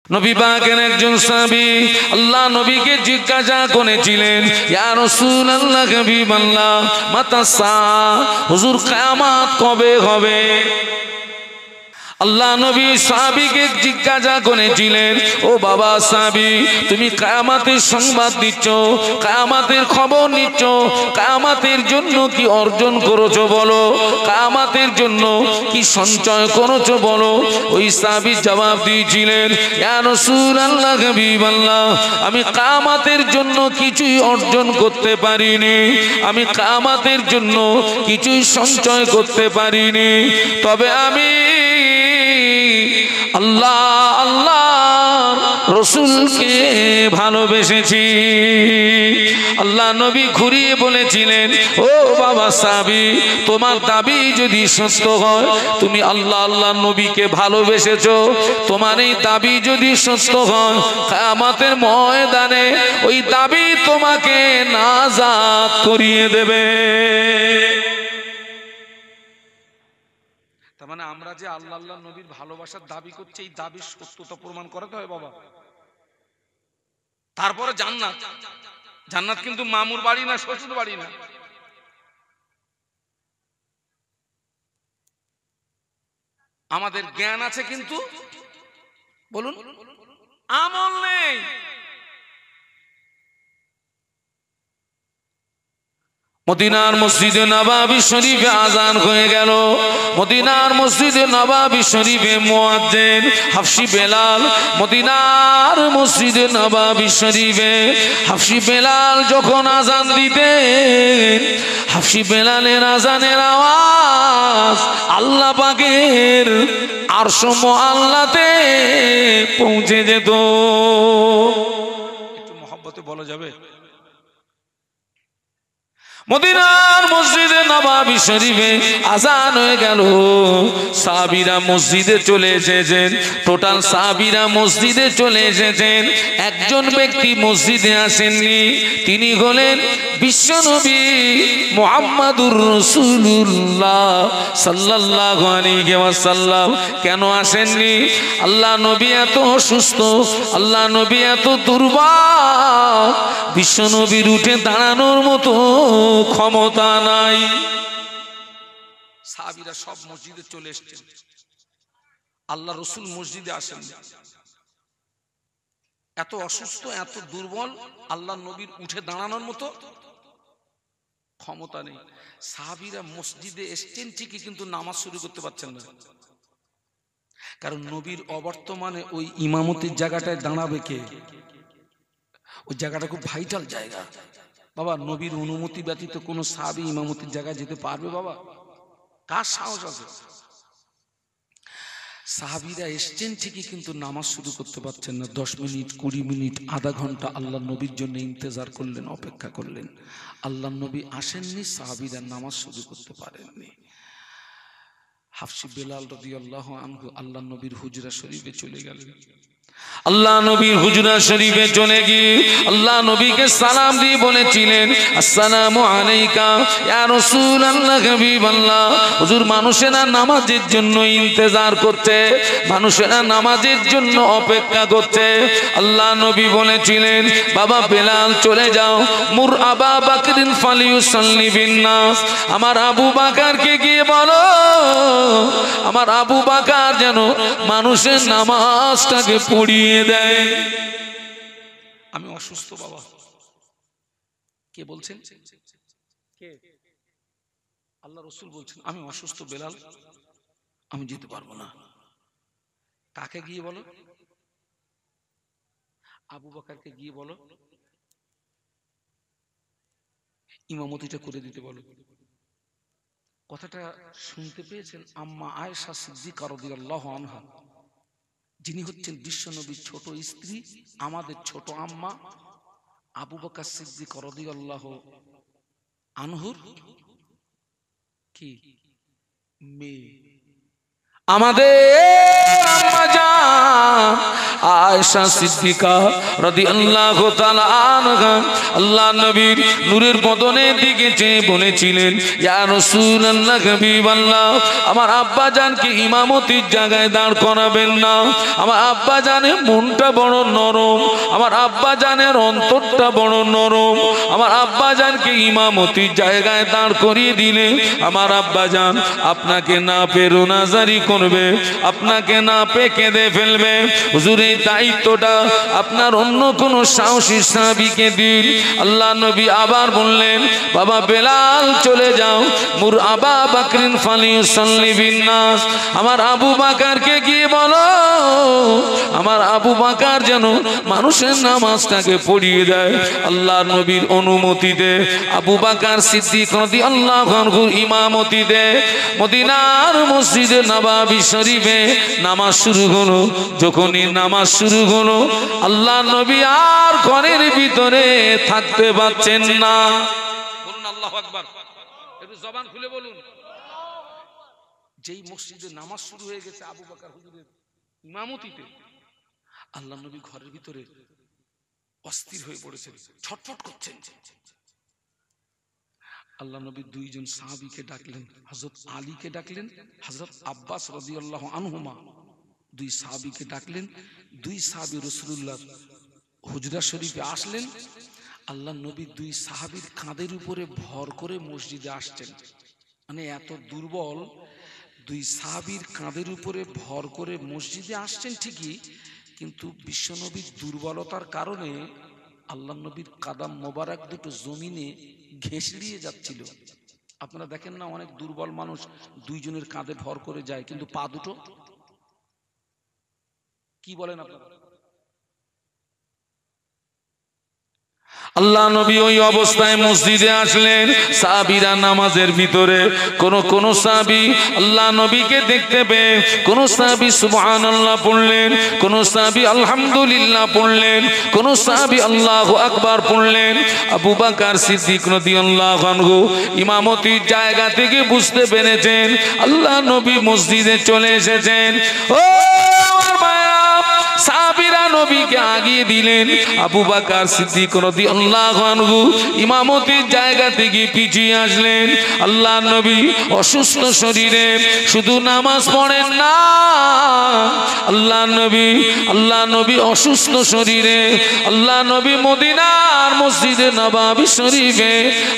নবী পাকের একজন সাহাবী আল্লাহ নবীকে জিজ্ঞাসা করেছিলেন, ইয়া রাসূলুল্লাহ হাবিবাল্লাহ মাতা সা, হুজুর কিয়ামত কবে হবে? আল্লাহ নবী সাহাবীকে জিজ্ঞাসা করেছিলেন, ও বাবা সাহাবী, তুমি কিয়ামতের সংবাদ দিচ্ছ, কিয়ামতের খবর নিচ্ছ, কিয়ামতের জন্য কি অর্জন করেছো বলো, কিয়ামতের জন্য কি সঞ্চয় করেছো বলো। ওই সাহাবী জবাব দিয়েছিলেন, ইয়া রাসূলুল্লাহ হাবিবাল্লাহ, আমি কিয়ামতের জন্য কিছুই অর্জন করতে পারিনি, আমি কিয়ামতের জন্য কিছুই সঞ্চয় করতে পারিনি, তবে আমি আল্লাহ আল্লাহ রসুলকে ভালোবেসেছি। আল্লাহ নবী ঘুরিয়ে বলেছিলেন, ও বাবা সাহাবী, তোমার দাবি যদি সত্য হয়, তুমি আল্লাহ আল্লাহ নবীকে ভালোবেসেছো, তোমার এই দাবি যদি সত্য হয়, কিয়ামতের ময়দানে ওই দাবি তোমাকে নাজাত করিয়ে দেবে। তার মানে আমরা যে আল্লাহ আল্লাহ নবীর ভালোবাসার দাবি করছি, এই দাবির সত্যতা প্রমাণ করাতে হয় বাবা। তারপরে জান্নাত, জান্নাত কিন্তু মামুর বাড়ি না, শ্বশুর বাড়ি না। আমাদের জ্ঞান আছে কিন্তু বলুন আমল নেই। মদিনার মসজিদে নববী শরীফে আজান হয়ে গেল। মদিনার মসজিদে নববী শরীফে মুয়াজ্জিন হাফসি বেলাল, মদিনার মসজিদে নববী শরীফে হাফসি বেলাল যখন আজান দিতেন, হাফসি বেলালের আজানের আওয়াজ আল্লাহ পাকের আরশ মুআল্লাতে পৌঁছে যেত। একটু মহব্বতে বলা যাবে? মদিনার মসজিদে নববী শরীফে আজান হয়ে গেল, সাহাবীরা মসজিদে চলে এসেছেন, টোটাল সাহাবীরা মসজিদে চলে এসেছেন। একজন ব্যক্তি মসজিদে আসেননি, তিনি হলেন বিশ্বনবী মুহাম্মাদুর রাসূলুল্লাহ সাল্লাল্লাহু আলাইহি ওয়াসাল্লাম। কেন আসেননি? আল্লাহ নবী এত অসুস্থ, আল্লাহ নবী এত দুর্বল, বিশ্বনবীর উঠে দাঁড়ানোর মতো ক্ষমতা নাই। সাহাবীরা সব মসজিদে চলে এসেছেন, আল্লাহ রসুল মসজিদে আসেন। এত অসুস্থ, এত দুর্বল, আল্লাহ নবীর উঠে দাঁড়ানোর মতো ক্ষমতা নেই। সাহাবীরা মসজিদে এসেছেন ঠিকই, কিন্তু নামাজ শুরু করতে পারছেন না। কারণ নবীর অবর্তমানে ওই ইমামতির জায়গাটায় দাঁড়াবে কে? ওই জায়গাটা খুব ভাইটাল জায়গা বাবা। নবীর অনুমতি ব্যতীত কোনো সাহাবী ইমামতির জায়গায় যেতে পারবে বাবা? কার সাহস আছে? সাহাবীরা এসছেন ঠিকই, কিন্তু নামাজ শুরু করতে পারছেন না। 10 মিনিট, 20 মিনিট, আধা ঘন্টা আল্লাহ নবীর জন্য ইন্তজার করলেন, অপেক্ষা করলেন। আল্লাহ নবী আসেননি, সাহাবীরা নামাজ শুরু করতে পারেননি। হাফসি বেলাল রাদিয়াল্লাহু আনহু আল্লাহ নবীর হুজরা শরীফে চলে গেলেন। আল্লাহ নবীর হুজরা শরীফে চলে গিয়ে আল্লাহ নবীকে সালাম দিয়ে বলেছিলেন, আসসালামু আলাইকা ইয়া রাসূলুল্লাহ হাবিবাল্লাহ। হুজুর, মানুষেরা নামাজের জন্য ইন্তজার করছে, মানুষেরা নামাজের জন্য অপেক্ষা করছে। আল্লাহ নবী বলেছিলেন, বাবা বেলাল চলে যাও, মুর আবা বাকরিন ফালিউসাল্লি বিন নাস। আমার আবু বাকারকে গিয়ে বলো, আমার আবু বাকার যেন মানুষের নামাজটাকে পড়িয়ে দেয়। আমি অসুস্থ বাবা। কে বলছেন? কে? আল্লাহ রসুল বলছেন, আমি অসুস্থ বেলাল, আমি যেতে পারবো না। কাকে গিয়ে বলো? আবু বকরকে গিয়ে বলো ইমামতিটা করে দিতে বলো। কথাটা শুনতে পেয়েছেন? আম্মা আয়েশা সিদ্দিকা রাদিয়াল্লাহু আনহা, যিনি হচ্ছেন বিশ্বনবীর ছোট স্ত্রী, আমাদের ছোট আম্মা, আবু বকর সিদ্দিক রাদিয়াল্লাহু আনহুর কি মেয়ে। আমাদের আম্মা জান আয়েশা সিদ্দিকা রাদিয়াল্লাহু তাআলা আনহা আল্লাহ নবীর নূরের বদনের দিকে চেয়ে বলেছিলেন, ইয়া রাসূলুল্লাহ হাবিবাল্লাহ, আমার আব্বা জানকে ইমামতির জায়গায় দাঁড় করাবেন না। আমার আব্বা জানের মনটা বড় নরম, আমার আব্বা জানের অন্তরটা বড় নরম। আমার আব্বা জানকে ইমামতির জায়গায় দাঁড় করিয়ে দিলে আমার আব্বা জান আপনাকে না পেয়ে রোনাজারি করবে, আপনাকে না পেয়ে কেঁদে ফেলবে। হুজুর, এই দায়িত্বটা আপনার অন্য কোন সাহসী সাহাবীকে দিন। আল্লাহ নবী আবার বললেন, বাবা বেলাল চলে যাও, মুর আবা বকরিন ফালিউসাল্লি বিন্নাস, আমার আবু বকরকে গিয়ে বলো আমার আবু বকর যেন মানুষের নামাজটাকে পড়িয়ে দেয়। আল্লাহ নবীর অনুমতিতে আবু বকর সিদ্দিক রাদিয়াল্লাহু আনহু ইমামতিতে মদিনার মসজিদে নববী শরীফে নামাজ শুরু হলো। যখনই নামাজ শুরু হলো, আল্লাহ নবী আর ঘরের ভিতরে থাকতে পারছেন না। বলুন আল্লাহু আকবার, একটু জবান খুলে বলুন। যেই মসজিদে নামাজ শুরু হয়ে গেছে আবু বকর হুজুরের ইমামতিতে, আল্লাহ নবী ঘরের ভিতরে অস্থির হয়ে পড়েছেন, ছটফট করছেন। আল্লাহ নবী দুইজন সাহাবীকে ডাকলেন, হযরত আলীকে ডাকলেন, হযরত আব্বাস রাদিয়াল্লাহু আনহুমা, দুই সাহাবীকে ডাকলেন। দুই সাহাবী রাসূলুল্লাহ হুজরা শরীফে আসলেন। আল্লাহ নবী দুই সাহাবীর কাঁধের উপরে ভর করে মসজিদে আসছেন। মানে এত দুর্বল, দুই সাহাবীর কাঁধের উপরে ভর করে মসজিদে আসছেন ঠিকই, কিন্তু বিশ্বনবীর দুর্বলতার কারণে আল্লাহ নবীর কাদাম মোবারক দুটো জমিনে ঘেঁষড়িয়ে যাচ্ছিল। আপনারা দেখেন না, অনেক দুর্বল মানুষ দুইজনের কাঁধে ভর করে যায়, কিন্তু পা দুটো কি বলেন আপনারা? আল্লাহ নবী ওই অবস্থায় মসজিদে আসলেন। সাহাবীরা নামাজের ভিতরে, কোন সাহাবী আল্লাহ নবীকে দেখতে পেয়ে কোন সাহাবী সুবহানাল্লাহ পড়লেন, কোন সাহাবী আলহামদুলিল্লাহ পড়লেন, কোন সাহাবী আল্লাহু আকবার পড়লেন। আবু বকর সিদ্দিক রাদিয়াল্লাহু আনহু ইমামতির জায়গা থেকে বুঝতে পেরেছেন আল্লাহ নবী মসজিদে চলে এসেছেন। ও সাহাবীরা নবীকে আগিয়ে দিলেন। আবু বকর সিদ্দিক রাদিয়াল্লাহু আনহু ইমামতির জায়গা থেকে পিছিয়ে আসলেন। আল্লাহ নবী অসুস্থ শরীরে শুধু নামাজ পড়েন না, আল্লাহ নবী অসুস্থ শরীরে আল্লাহ নবী মদিনার মসজিদে নববী শরীফে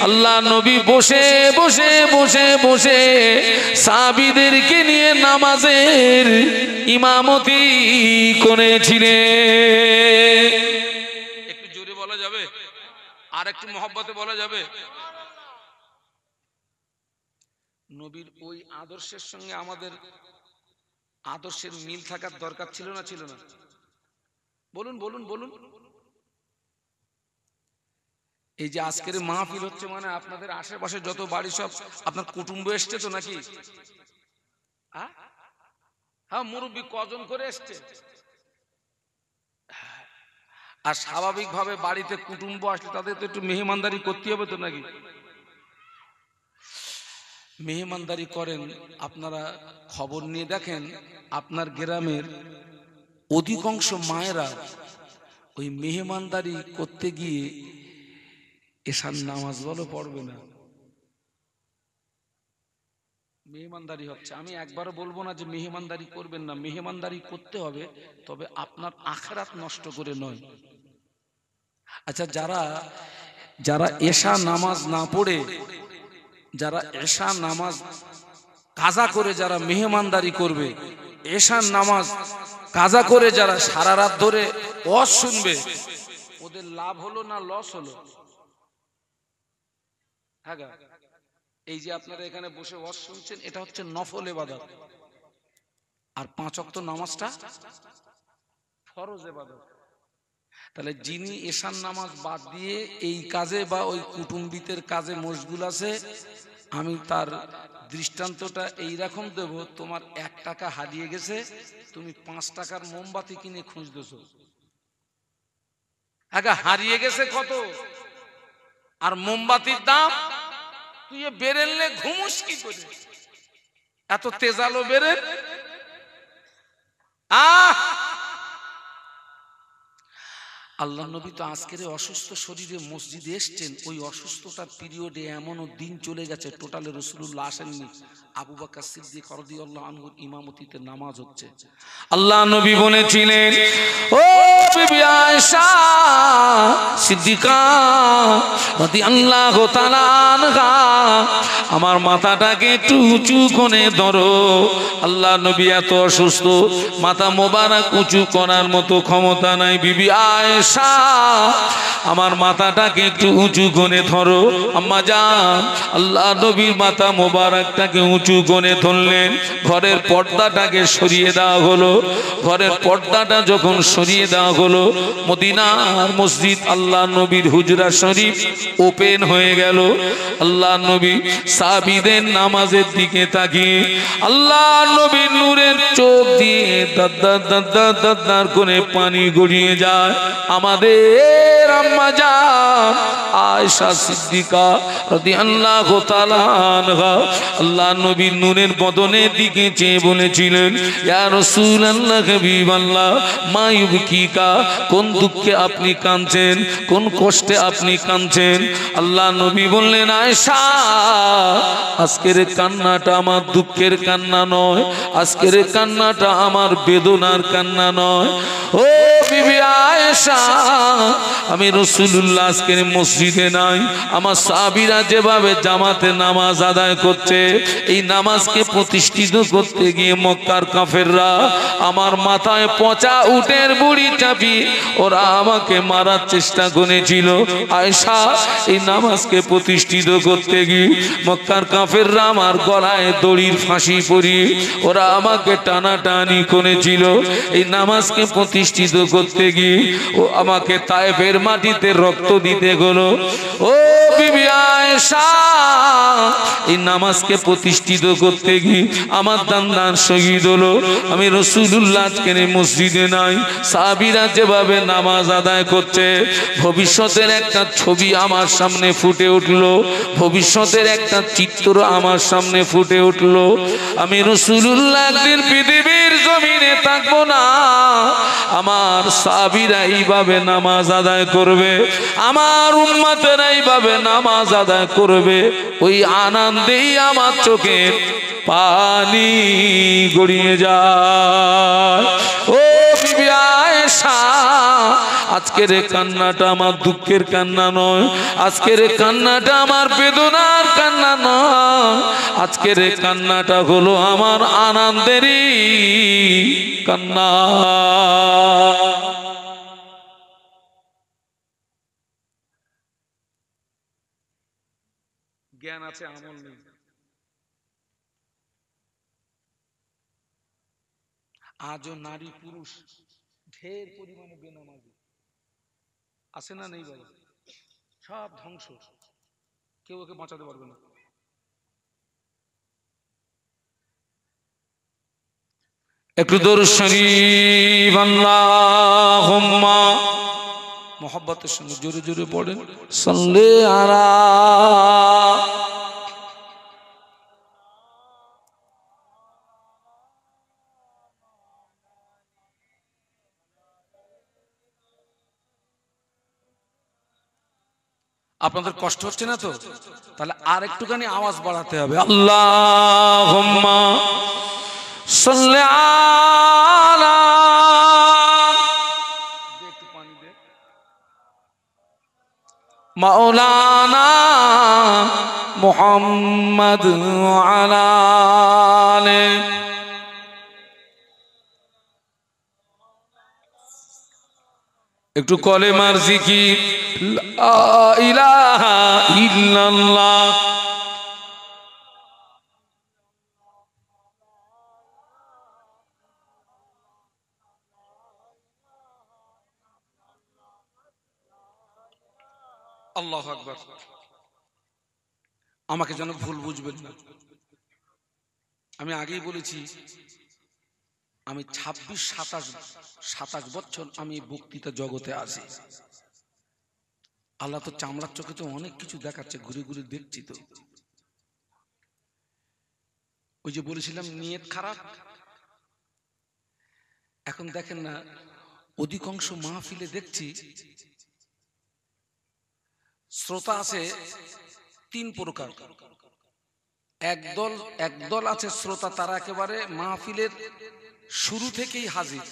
আল্লাহ নবী বসে বসে বসে বসে সাহাবীদেরকে নিয়ে নামাজের ইমামতি করেছিলেন। একটু জোরে বলা যাবে? আর একটু মহব্বতে বলা যাবে? নবীর ওই আদর্শের সঙ্গে আমাদের আদর্শের মিল থাকার দরকার ছিল না, ছিল না? বলুন বলুন বলুন। এই যে আজকের মাহফিল হচ্ছে, মানে আপনাদের আশেপাশে যত বাড়ি সব আপনার কুটুম্ব এসছে তো নাকি? হ্যাঁ, মুরব্বী কজন করে এসছে? আর স্বাভাবিকভাবে বাড়িতে কুটুম্ব আসলে তাদের তো একটু মেহমানদারি করতে হবে তো নাকি? মেহমানদারি করেন আপনারা, খবর নিয়ে দেখেন আপনার গ্রামের অধিকাংশ মায়েরা ওই মেহমানদারি করতে গিয়ে এশার নামাজ বলো পড়বে না। মেহমানদারি হচ্ছে। আমি একবারও বলবো না যে মেহমানদারি করবেন না, মেহমানদারি করতে হবে, তবে আপনার আখিরাত নষ্ট করে নয়। আচ্ছা, যারা এশা নামাজ না পড়ে, যারা এশা নামাজ কাজা করে যারা মেহমানদারি করবে, এশার নামাজ কাজা করে যারা সারা রাত ধরে ওয়াজ শুনবে, ওদের লাভ হলো না লস হলো? হ্যাঁ, এই যে আপনারা এখানে বসে ওয়াজ শুনছেন, এটা হচ্ছে নফল ইবাদত, আর 5 ওয়াক্ত নামাজটা ফরজ ইবাদত। তাহলে যিনি এশার নামাজ বাদ দিয়ে এই কাজে বা ওই কুটুম্বিতের কাজে মশগুল আছে, আমি তার দৃষ্টান্তটা এইরকম দেব, তোমার 1 টাকা হারিয়ে গেছে, তুমি 5 টাকার মোমবাতি কিনে খুঁজতেছো। আগে হারিয়ে গেছে কত, আর মোমবাতির দাম তুই বেরেললে ঘুমুস কি করে? এত তেজালো বেরেল আহ আল্লাহ নবী তো আজকের অসুস্থ শরীরে মসজিদে এসছেন, ওই অসুস্থতার পিরিয়ডে এমনও দিন চলে গেছে টোটালে রাসূলুল্লাহ আসেননি। আবু বকর সিদ্দিক রাদিয়াল্লাহু আনহুর ইমামতিতে নামাজ হচ্ছে। আল্লাহ নবী বলেছিলেন, ও বিবি আয়েশা সিদ্দিকা রাদিয়াল্লাহু তাআলা আনহা, আমার মাথাটাকে একটু উঁচু করে ধরো। আল্লাহ নবী এত অসুস্থ, মাথা মোবারক উঁচু করার মতো ক্ষমতা নাই। বিবি আয়েশা আমার মাথাটাকে একটু উঁচু করে ধরো। আম্মা জান আল্লাহ নবীর মাথা মোবারকটাকে উঁচু করে ধরলেন। ঘরের পর্দাটাকে সরিয়ে দেওয়া হলো। ঘরের পর্দাটা যখন সরিয়ে দেওয়া হলো, মদিনার মসজিদ আল্লাহ নবীর হুজরা শরীফ ওপেন হয়ে গেল। আল্লাহ নবী সাহাবীদের নামাজের দিকে তাকিয়ে আল্লাহ নবীর নূরের চোখ দিয়ে দাদ্দার দাদ্দার দাদ্দার করে পানি গড়িয়ে যায়। আমাদের আম্মা জান আয়েশা সিদ্দিকা রাদিয়াল্লাহু তাআলা আনহা আল্লাহ নবীর নূরের বদনের দিকে চেয়ে বলেছিলেন, ইয়া রাসূলুল্লাহ হাবিবাল্লাহ মা ইউবকিকা, কোন দুঃখে আপনি কাঁদছেন, কোন কষ্টে আপনি কাঁদছেন? আল্লাহ নবী বললেন, আয়েশা আজকের কান্নাটা আমার দুঃখের কান্না নয়, আজকের কান্নাটা আমার বেদনার কান্না নয়। ও বিবি আয়েশা, আমি রাসূলুল্লাহ আজকের মসজিদে নাই। আমার সাহাবীরা যেভাবে জামাতে নামাজ আদায় করছে, এই নামাজকে প্রতিষ্ঠিত করতে গিয়ে মক্কার কাফেররা আমার মাথায় পচা উটের বুড়ি চাপিয়ে ওরা আমাকে মারার চেষ্টা করেছিল। আয়েশা এই নামাজকে প্রতিষ্ঠিত করতে গিয়ে মক্কার কাফেররা আমার গলায় দড়ির ফাঁসি পরিয়ে ওরা আমাকে টানাটানি করেছিল। এই নামাজকে প্রতিষ্ঠিত করতে গিয়ে ও আমাকে তায়েফের মাটিতে রক্ত দিতে হলো। ও বিবি আয়েশা এই নামাজকে প্রতিষ্ঠিত করতে গিয়ে আমার দান্দান শহীদ হলো। আমি রাসূলুল্লাহ আজকের মসজিদে নাই। সাহাবীরা যেভাবে নামাজ আদায় করছে, ভবিষ্যতের একটা ছবি আমার সামনে ফুটে উঠলো, ভবিষ্যতের একটা চিত্র আমার সামনে ফুটে উঠলো। আমি রাসূলুল্লাহ একদিন পৃথিবীর জমিনে থাকবো না, আমার সাহাবীরা এইভাবে নামাজ আদায় করবে, আমার উম্মতেরা এইভাবে নামাজ আদায় করবে। ওই আনন্দেই আমার চোখের পানি গড়িয়ে যায়। ও বিবি আয়েশা, আজকের কান্নাটা আমার দুঃখের কান্না নয়, আজকের কান্নাটা আমার বেদনার কান্না নয়, আজকের কান্নাটা হলো আমার আনন্দেরই কান্না। জ্ঞান আছে, আমল নেই। আজও নারী পুরুষ ঢের পরিমাণে বেনামাজি আছে না নেই বাবা? সব ধ্বংস, কেউ ওকে বাঁচাতে পারবে না। একটু দরুদ শরীফ আল্লাহুম্মা মোহাব্বতের সঙ্গে জোরে জোরে পড়েন, সাল্লি আলা। আপনাদের কষ্ট হচ্ছে না তো? তাহলে আর একটুখানি আওয়াজ বাড়াতে হবে, আল্লাহুম্মা সাল্লি আলা। একটু পানি দে। মাওলানা মুহাম্মদ আলা আলে। একটু কলেমার জিকির, লা ইলাহা ইল্লাল্লাহ। আল্লাহু আকবার। আমাকে যেন ভুল বুঝবেন না, আমি আগেই বলেছি আমি 26-27 বছর আমি বক্তৃতা জগতে আছি। আল্লাহ তো চামড়ার চোখে তো অনেক কিছু দেখাচ্ছে, ঘুরে ঘুরে দেখছি। তো ওই যে বলেছিলাম নিয়ত খারাপ, এখন দেখেন না, অধিকাংশ মাহফিলে দেখছি শ্রোতা আছে তিন প্রকার। একদল আছে শ্রোতা, তারা একেবারে মাহফিলের শুরু থেকেই হাজির।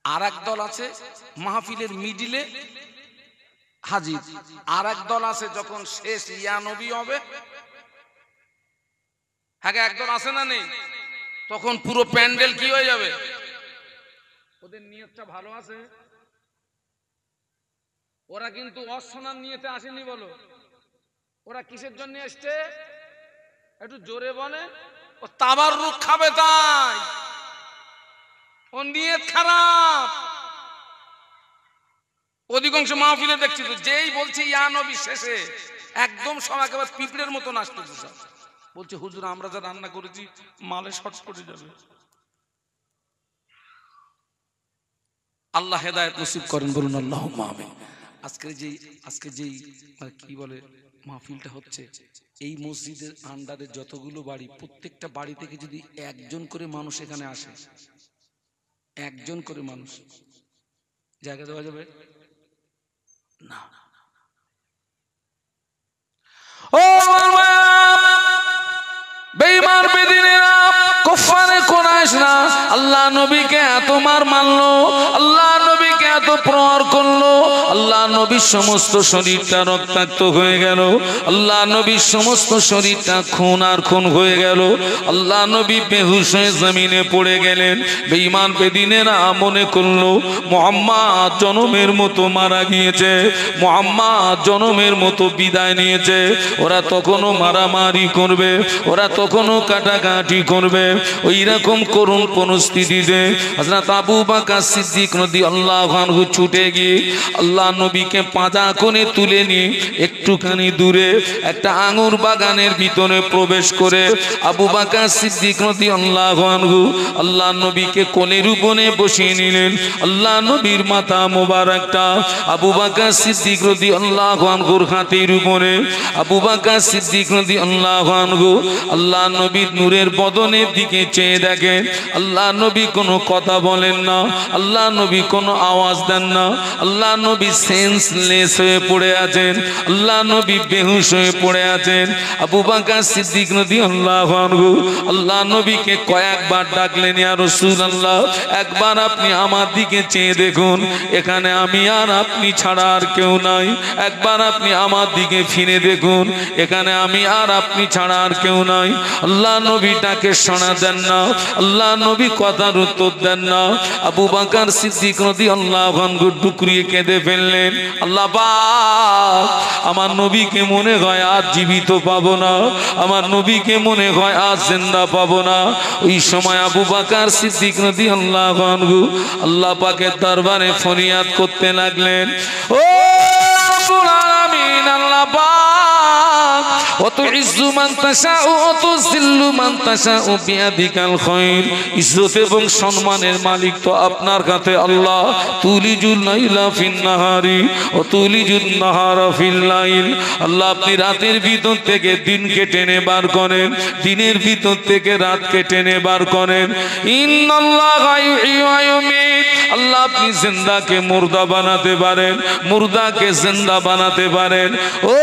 আর একদল আছে মাহফিলের মিডিলে হাজির। আর একদল আছে যখন শেষ ইয়া নবী হবে, হ্যাঁ একদল আছে না নেই, তখন পুরো প্যান্ডেল কি হয়ে যাবে। ওদের নিয়তটা ভালো আছে, ওরা কিন্তু অশোনার নিয়তে আসেনি। বলো ওরা কিসের জন্য এসছে, একটু জোরে বলে। ও তাবাররুক খাবে, তাই ও নিয়ত খারাপ। অধিকাংশ মাহফিলে দেখছি তো, যেই বলছে ইয়া নবী শেষে একদম সব একেবারে পিঁপড়ের মতো নাচতেছে সব। বলছে হুজুর আমরা যা রান্না করেছি মালে শর্ট করে যাবে। আল্লাহ হেদায়েত নসিব করেন, বলুন আল্লাহুম্মা আমিন। আজকে যেই কি বলে মাহফিলটা হচ্ছে, এই মসজিদের আন্ডারে যতগুলো বাড়ি, প্রত্যেকটা বাড়ি থেকে যদি একজন করে মানুষ এখানে আসে, একজন করে মানুষ, জায়গা দেওয়া যাবে না। ও বেঈমান বেদিনেরা, কুফারে কুরাইশরা আল্লাহ নবীকে এত মার মারলো, আল্লাহ নবীকে এত প্রহার করলো, আল্লাহ নবীর সমস্ত শরীরটা রক্তাক্ত হয়ে গেল, আল্লাহ নবীর সমস্ত শরীরটা খুন আর খুন হয়ে গেল, আল্লাহ নবী বেহুশ হয়ে জমিনে পড়ে গেলেন। বেঈমান বেদিনেরা মনে করলো মুহাম্মদ জনমের মতো মারা গিয়েছে, মুহাম্মদ জনমের মতো বিদায় নিয়েছে। ওরা তখনও মারামারি করবে, ওরা তখনও কাটাকাটি করবে। ওই রকম করুণ পরিস্থিতিতে হযরত আবু বকর সিদ্দিক রাদিয়াল্লাহু আনহু ছুটে গিয়ে আল্লাহ নবীকে পাঁজা করে তুলে নিয়ে একটুখানি দূরে একটা আঙুর বাগানের ভিতরে প্রবেশ করে আবু বকর সিদ্দিক রাদিয়াল্লাহু আনহু আল্লাহ নবীকে কোলের উপরে বসিয়ে নিলেন। আল্লাহ নবীর মাথা মোবারকটা আবু বকর সিদ্দিক রাদিয়াল্লাহু আনহুর হাতের উপরে। আবু বকর সিদ্দিক রাদিয়াল্লাহু আনহু আল্লাহ নবীর নূরের বদনের দিকে চেয়ে দেখেন, আল্লাহ নবী কোনো কথা বলেন না, আল্লাহ নবী কোনো আওয়াজ দেন না, আল্লাহ নবী সেন্সলেস হয়ে পড়ে আছেন, আল্লাহ নবী বেহুশ হয়ে পড়ে আছেন। আবু বকর সিদ্দিক রাদিয়াল্লাহু আনহু আল্লাহ নবীকে কয়েকবার ডাকলেন, ইয়া রাসূলুল্লাহ একবার আপনি আমার দিকে চেয়ে দেখুন, এখানে আমি আর আপনি ছাড়া আর কেউ নাই। একবার আপনি আমার দিকে ফিরে দেখুন, এখানে আমি আর আপনি ছাড়া আর কেউ নাই। আল্লাহ নবীটাকে শোনা দেন না, আল্লাহ নবী কথার উত্তর দেন না। আবু বকর সিদ্দিক রাদিয়াল্লাহু আনহু টুকরিয়ে কেঁদে ফেললেন, আল্লাহ পাক আমার নবীকে মনে হয় আজ জীবিত পাবো না, আমার নবীকে মনে হয় আজ জিন্দা পাবো না। ওই সময় আবু বকর সিদ্দিক রাদিয়াল্লাহু আনহু আল্লাহ পাকের দরবারে ফরিয়াদ করতে লাগলেন, ও রব্বুল আলামিন, আল্লাহ পাক অত ইজ্জু মান তাশাউ অত জিল্লু মান তাশাউ বিয়াদিকাল খায়র, ইজ্জত এবং সম্মানের মালিক তো আপনার কাছে। আল্লাহ তুলিজুল লাইলা ফিন নাহারি ও তুলিজুন নাহারা ফিল লাইল, আল্লাহ আপনি রাতের ভিতর থেকে দিনকে টেনে বার করেন, দিনের ভিতর থেকে রাতকে টেনে বার করেন। ইন্নাল্লাহা ইউহয়ী ওয়া ইউমীত, আল্লাহ আপনি জিন্দাকে মুর্দা বানাতে পারেন, মুর্দাকে জিন্দা বানাতে পারেন। ও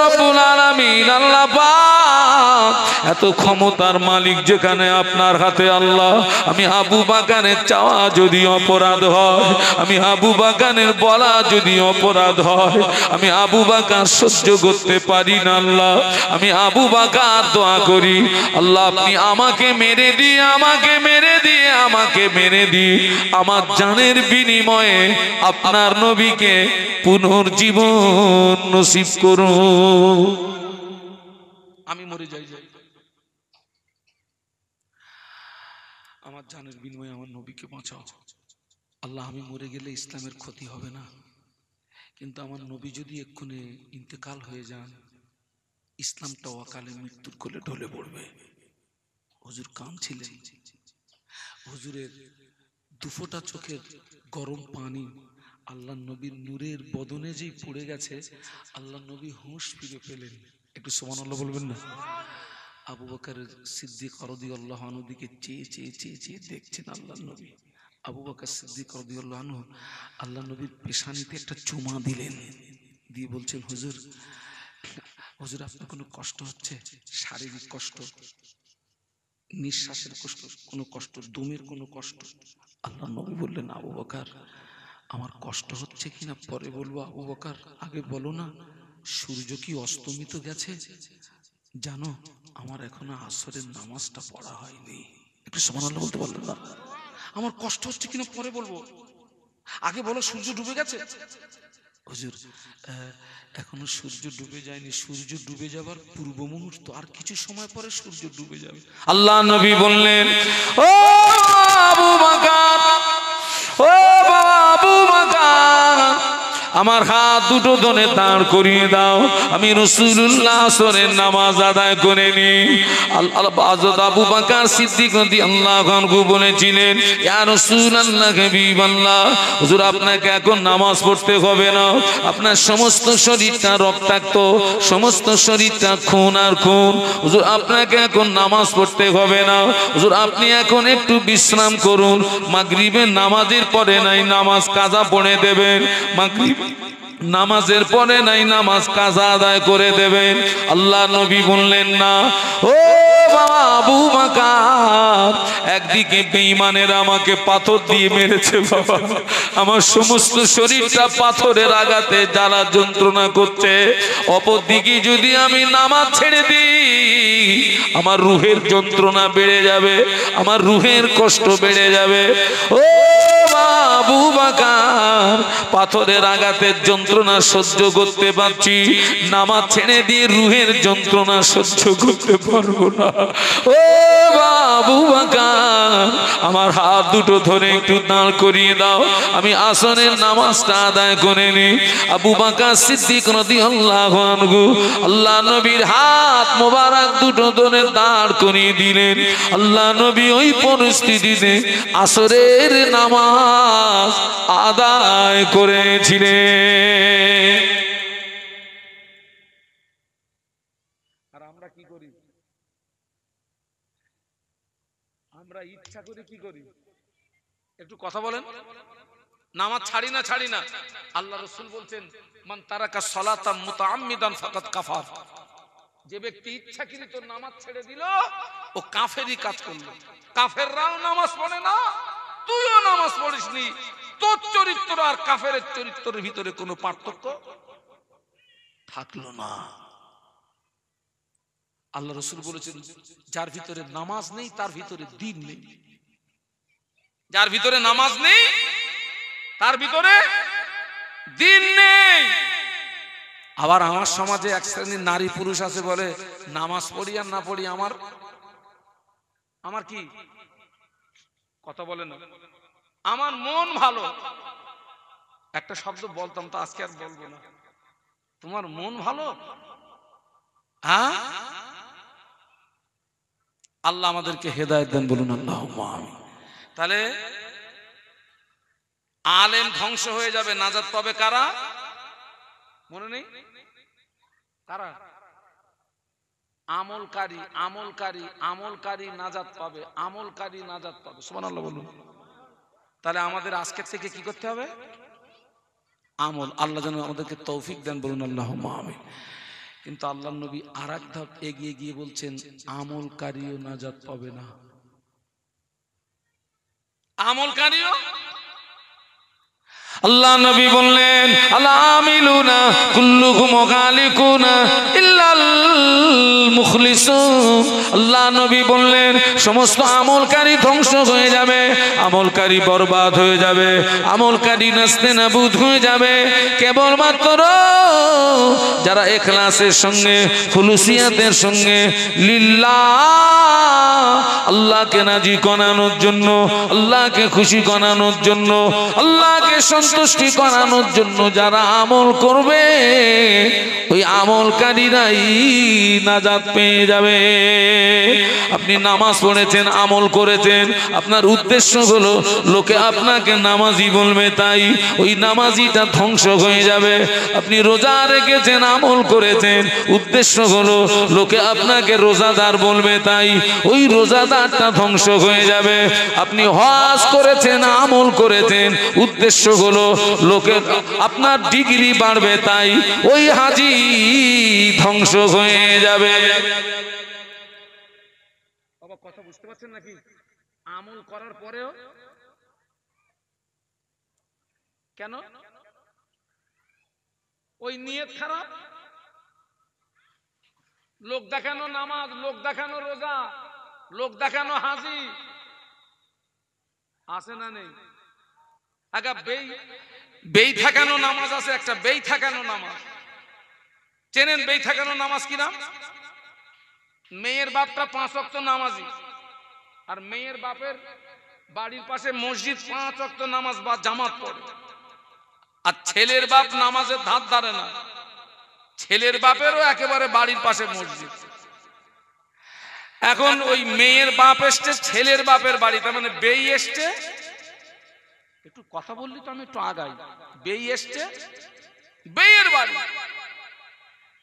রব্বুল আলামিন, আল্লাহ পাক এত ক্ষমতার মালিক যেখানে আপনার হাতে। আল্লাহ আমি আবু বকরের চাওয়া যদি অপরাধ হয়, আমি আবু বকরের বলা যদি অপরাধ হয়, আমি আবু বকর সহ্য করতে পারি না। আল্লাহ আমি আবু বকর দোয়া করি, আল্লাহ আপনি আমাকে মেরে দিয়ে, আমাকে মেরে দিয়ে, আমাকে মেরে দিয়ে আমার জানের বিনিময়ে আপনার নবীকে পুনর্জীবন নসিব করুন। আমি মরে যাই, আমার জানের বিনিময়ে আমার নবীকে বাঁচাও। আল্লাহ আমি মরে গেলে ইসলামের ক্ষতি হবে না, কিন্তু আমার নবী যদি এক্ষুনি ইন্তেকাল হয়ে যান, ইসলামটা অকালে মৃত্যুর কোলে ঢলে পড়বে। হুজুর কাঁদছিলেন, হুজুরের দুফোঁটা চোখের গরম পানি আল্লাহ নবীর নূরের বদনে যেই পড়ে গেছে, আল্লাহ নবী হুঁশ ফিরে পেলেন। একটু সুবহানাল্লাহ বলবেন না? আবু বকর সিদ্দিক রাদিয়াল্লাহু আনহু দিকে চেয়ে চেয়ে চেয়ে চেয়ে দেখছেন আল্লাহ নবী। আবু বকর সিদ্দিক রাদিয়াল্লাহু আনহু আল্লাহ নবীর পেশানিতে একটা চুমা দিলেন, দিয়ে বলছেন, হুজুর হুজুর আপনার কোনো কষ্ট হচ্ছে? শারীরিক কষ্ট, নিঃশ্বাসের কষ্ট, কোনো কষ্ট, দমের কোনো কষ্ট? আল্লাহ নবী বললেন, আবু বকর আমার কষ্ট হচ্ছে কিনা পরে বলবো, আবু বকর আগে বলো না সূর্য কি অস্তমিত গেছে? জানো আমার এখনো আসরের নামাজটা পড়া হয়নি। একটু সুবহানাল্লাহ বলতে পারলেন না? আমার কষ্ট হচ্ছে কিনা পরে বলবো, আগে বলো সূর্য ডুবে গেছে। হুজুর এখনো সূর্য ডুবে যায়নি, সূর্য ডুবে যাবার পূর্ব মুহূর্ত, আর কিছু সময় পরে সূর্য ডুবে যাবে। আল্লাহ নবী বললেন, ও আবু বকর, ও আবু বকর আমার হাত দুটো ধরে দাঁড় করিয়ে দাও, আমি রাসূলুল্লাহ আসরের নামাজ আদায় করে নি। হযরত আবু বকর সিদ্দিক রাদিয়াল্লাহু আনহু বলেছিলেন, ইয়া রাসূলুল্লাহ হাবিবাল্লাহ, হুজুর আপনাকে এখন নামাজ পড়তে হবে না, আপনার সমস্ত শরীরটা রক্তাক্ত, সমস্ত শরীরটা খুন আর খুন, হুজুর আপনাকে এখন নামাজ পড়তে হবে না, হুজুর আপনি এখন একটু বিশ্রাম করুন, মাগরিবের নামাজের পরে নাই নামাজ কাজা পড়ে দেবেন, মাগরিব নামাজের পরে নাই নামাজ কাজা আদায় করে দেবেন। আল্লাহ নবী বললেন, না ও বাবা আবু বকর, একদিকে বেঈমানেরা আমাকে পাথর দিয়ে মেরেছে বাবা, আমার সমস্ত শরীরটা পাথরের আঘাতে জ্বালা যন্ত্রণা করছে, অপরদিকে যদি আমি নামাজ ছেড়ে দিই আমার রুহের যন্ত্রণা বেড়ে যাবে, আমার রুহের কষ্ট বেড়ে যাবে। ও আবু বকর পাথরের আঘাতের যন্ত্রণা সহ্য করতে পারছি, নামাজ ছেড়ে দিয়ে রুহের যন্ত্রণা সহ্য করতে পারবো না। ও আবু বকর আমার হাত দুটো ধরে একটু দাঁড় করিয়ে দাও, আমি আসরের নামাজটা আদায় করে নি। আবু বকর সিদ্দিক রাদিয়াল্লাহু আনহু আল্লাহ নবীর হাত মোবারক দুটো ধরে দাঁড় করিয়ে দিলেন। আল্লাহ নবী ওই পরিস্থিতিতে আসরের নামাজ আদায় করেছিলেন। আর আমরা কি করি? আমরা ইচ্ছা করে কি করি? একটু কথা বলেন। নামাজ ছাড়ি না, ছাড়ি না। আল্লাহ রাসূল বলছেন, মান তারাকা সালাতাম মুতাআম্মিদান ফাকাদ কাফার, যে ব্যক্তি ইচ্ছাকৃত নামাজ ছেড়ে দিল ও কাফেরই কাজ করলো। কাফেররাও নামাজ পড়ে না, তুইও নামাজ পড়িসনি, তোর চরিত্র আর কাফেরের চরিত্রের ভিতরে কোনো পার্থক্য থাকলো না। আল্লাহ রাসূল বলেছেন, যার ভিতরে নামাজ নেই তার ভিতরে দ্বীন নেই, যার ভিতরে নামাজ নেই তার ভিতরে দ্বীন নেই। আবার আমার সমাজে এক শ্রেণীর নারী পুরুষ আছে, বলে নামাজ পড়ি আর না পড়ি আমার আমার কি কথা বলে না, আমার মন ভালো। একটা শব্দ বলতাম তো আজকে আর বলবো না, তোমার মন ভালো। হ্যাঁ, আল্লাহ আমাদেরকে হেদায়েত দেন, বলুন আল্লাহুম্মা আমিন। তাহলে আলেম ধ্বংস হয়ে যাবে, নাজাত পাবে কারা? মনে নেই কারা? আমলকারী, আমলকারী, আমলকারী নাজাত পাবে, আমলকারী নাজাত পাবে। সুবহানাল্লাহ বলুন। তাহলে আমাদের আজকের থেকে কি করতে হবে? আমল। আল্লাহ যেন আমাদেরকে তৌফিক দেন, বলুন আল্লাহুম্মা আমিন। কিন্তু আল্লাহর নবী আরেক ধাপ এগিয়ে গিয়ে বলছেন, আমলকারীও নাজাত পাবে না। আমলকারীও, আল্লাহ নবী বললেন, আল-আমিলুনা কুল্লুহুম গালিকুনা ইল্লাল মুখলিসুন। আল্লাহ নবী বললেন, সমস্ত আমলকারী ধ্বংস হয়ে যাবে, আমলকারী বরবাদ হয়ে যাবে, আমলকারী নাস্তেনাবুদ হয়ে যাবে, কেবলমাত্র যারা ইখলাসের সঙ্গে, খুলুসিয়াতের সঙ্গে, লিল্লাহ আল্লাহকে রাজি করানোর জন্য, আল্লাহকে খুশি করানোর জন্য, আল্লাহকে সন্তুষ্টি করানোর জন্য যারা আমল করবে, ওই আমলকারীরাই নাজাত পেয়ে যাবে। আপনি নামাজ পড়েছেন, আমল করেছেন, আপনার উদ্দেশ্য হলো লোকে আপনাকে নামাজি বলবে, তাই ওই নামাজিটা ধ্বংস হয়ে যাবে। আপনি রোজা রেখেছেন, আমল করেছেন, উদ্দেশ্য হলো লোকে আপনাকে রোজাদার বলবে, তাই ওই রোজাদারটা ধ্বংস হয়ে যাবে। আপনি হজ করেছেন, আমল করেছেন, উদ্দেশ্য হলো লোকে আপনার ডিগ্রি বাড়বে, তাই ওই হাজি ধ্বংস হয়ে যাবে। বাবা কথা বুঝতে পারছেন নাকি? আমল করার পরেও কেন ওই নিয়ত খারাপ, লোক দেখানো নামাজ, লোক দেখানো রোজা, লোক দেখানো হাজি আছে না নেই? আগে বেই থাকানো নামাজ আছে, একটা বেই থাকানো নামাজ চেনেন? বেই থাকানো নামাজ কি নাম? মেয়ের বাপটা 5 ওয়াক্ত নামাজি, আর মেয়ের বাপের বাড়ির পাশে মসজিদ 5 ওয়াক্ত নামাজ বা জামাত পড়ে, আর ছেলের বাপ নামাজের ধার ধারে না, ছেলের বাপেরও একেবারে বাড়ির পাশে মসজিদ। এখন ওই মেয়ের বাপ এসছে ছেলের বাপের বাড়িতে, মানে বেই এসছে, একটু কথা বললি তো আমি একটু আগাই, বেই এসছে বেয়ের বাড়ি,